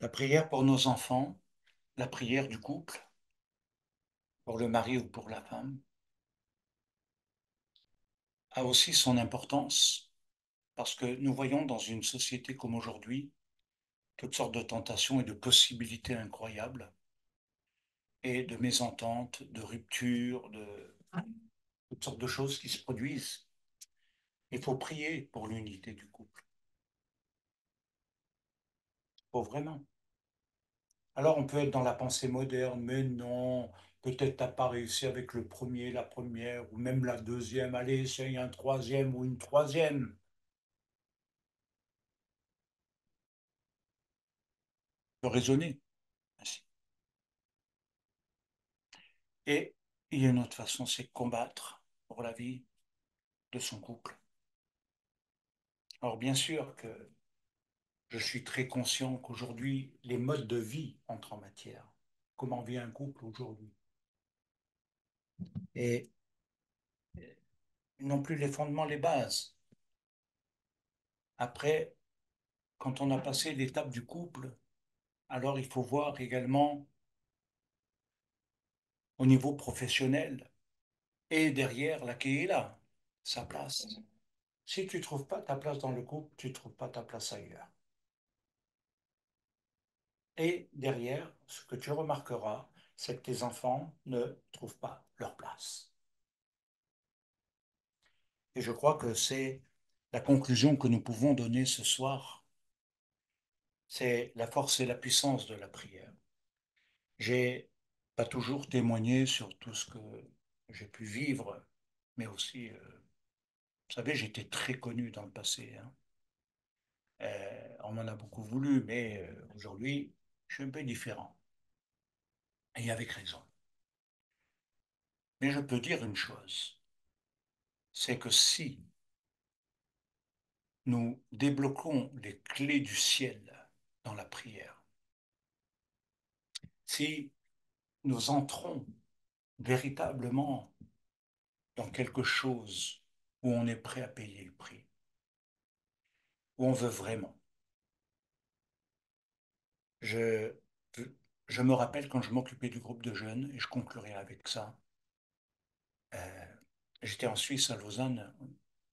La prière pour nos enfants, la prière du couple, pour le mari ou pour la femme, a aussi son importance parce que nous voyons dans une société comme aujourd'hui toutes sortes de tentations et de possibilités incroyables et de mésententes, de ruptures, de toutes sortes de choses qui se produisent. Il faut prier pour l'unité du couple. Il faut vraiment. Alors on peut être dans la pensée moderne, mais non, peut-être t'as pas réussi avec le premier, la première, ou même la deuxième, allez, essaye un troisième ou une troisième. On peut raisonner ainsi. Et il y a une autre façon, c'est combattre pour la vie de son couple. Alors bien sûr que je suis très conscient qu'aujourd'hui, les modes de vie entrent en matière. Comment vit un couple aujourd'hui? Et non plus les fondements, les bases. Après, quand on a passé l'étape du couple, alors il faut voir également au niveau professionnel et derrière la là, sa place. Si tu ne trouves pas ta place dans le couple, tu ne trouves pas ta place ailleurs. Et derrière, ce que tu remarqueras, c'est que tes enfants ne trouvent pas leur place. Et je crois que c'est la conclusion que nous pouvons donner ce soir. C'est la force et la puissance de la prière. J'ai pas toujours témoigné sur tout ce que j'ai pu vivre, mais aussi, vous savez, j'étais très connu dans le passé, hein. On m'en a beaucoup voulu, mais aujourd'hui, je suis un peu différent. Et avec raison. Mais je peux dire une chose, c'est que si nous débloquons les clés du ciel dans la prière, si nous entrons véritablement dans quelque chose où on est prêt à payer le prix, où on veut vraiment. Je, je me rappelle quand je m'occupais du groupe de jeunes, et je conclurai avec ça, euh, j'étais en Suisse, à Lausanne,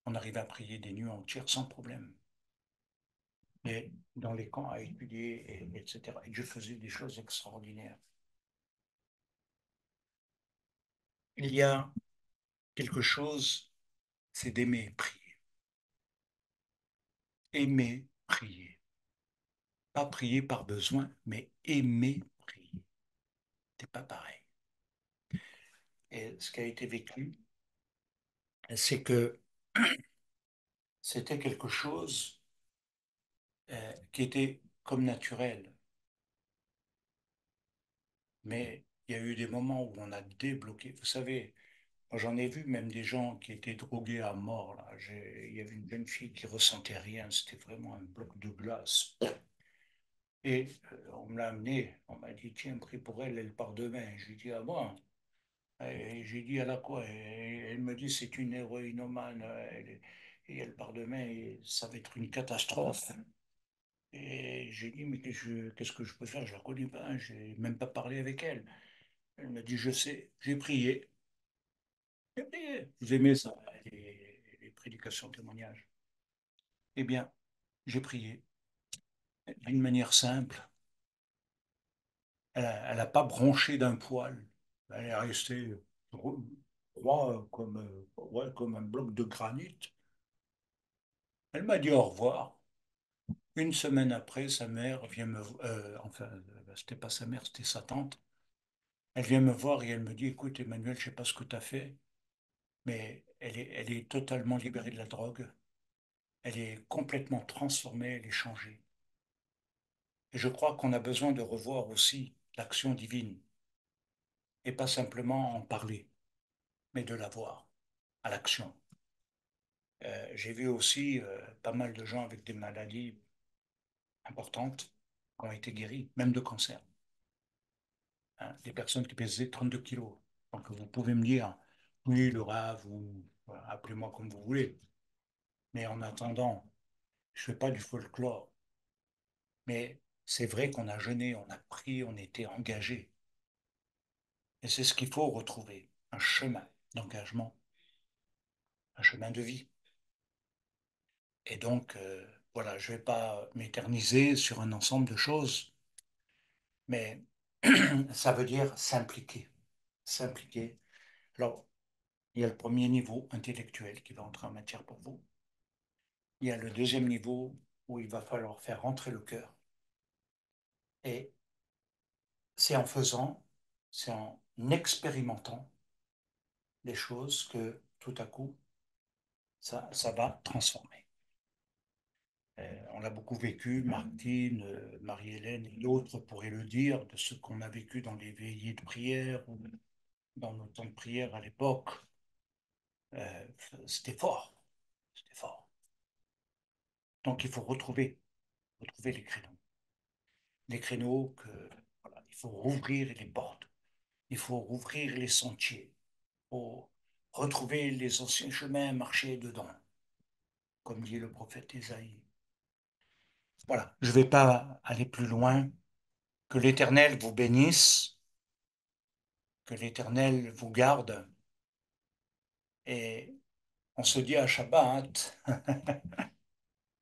on arrivait à prier des nuits entières sans problème. Et dans les camps à étudier, etc. Et Dieu faisait des choses extraordinaires. Il y a quelque chose, c'est d'aimer prier. Aimer prier. Pas prier par besoin, mais aimer prier. C'est pas pareil. Et ce qui a été vécu, c'est que c'était quelque chose qui était comme naturel. Mais il y a eu des moments où on a débloqué. Vous savez, moi j'en ai vu même des gens qui étaient drogués à mort, là. Il y avait une jeune fille qui ressentait rien, c'était vraiment un bloc de glace. Et on me l'a amenée, on m'a dit, tiens, prie pour elle, elle part demain. Je lui ai dit, ah bon? Et j'ai dit, elle a quoi? Et elle me dit, c'est une héroïnomane, et elle part demain, et ça va être une catastrophe. Et j'ai dit, mais qu'est-ce que je peux faire? Je la connais pas, j'ai même pas parlé avec elle. Elle m'a dit, je sais, j'ai prié. J'ai prié. Vous aimez ça, les prédications témoignages? Eh bien, j'ai prié d'une manière simple. Elle a pas bronché d'un poil. Elle est restée droit ouais, comme un bloc de granit. Elle m'a dit au revoir. Une semaine après, sa mère vient enfin, c'était pas sa mère, c'était sa tante. Elle vient me voir et elle me dit, écoute, Emmanuel, je sais pas ce que tu as fait, mais elle est totalement libérée de la drogue. Elle est complètement transformée, elle est changée. Et je crois qu'on a besoin de revoir aussi l'action divine et pas simplement en parler, mais de la voir à l'action. J'ai vu aussi pas mal de gens avec des maladies importantes qui ont été guéris, même de cancer. Hein, des personnes qui pesaient 32 kilos. Donc vous pouvez me dire, oui, le rave, ou voilà, appelez-moi comme vous voulez. Mais en attendant, je ne fais pas du folklore. Mais c'est vrai qu'on a jeûné, on a prié, on était engagé. Et c'est ce qu'il faut retrouver, un chemin d'engagement, un chemin de vie. Et donc, voilà, je ne vais pas m'éterniser sur un ensemble de choses, mais ça veut dire s'impliquer. S'impliquer. Alors, il y a le premier niveau intellectuel qui va entrer en matière pour vous. Il y a le deuxième niveau où il va falloir faire rentrer le cœur. Et c'est en faisant, c'est en expérimentant les choses que tout à coup, ça va transformer. On l'a beaucoup vécu, Martine, Marie-Hélène et d'autres pourraient le dire, de ce qu'on a vécu dans les veillées de prière ou dans nos temps de prière à l'époque. Euh, C'était fort, c'était fort. Donc il faut retrouver les créneaux que, voilà, il faut rouvrir les portes, il faut rouvrir les sentiers, il faut retrouver les anciens chemins, marcher dedans, comme dit le prophète Isaïe. Voilà, je ne vais pas aller plus loin. Que l'Éternel vous bénisse, que l'Éternel vous garde, et on se dit à Shabbat.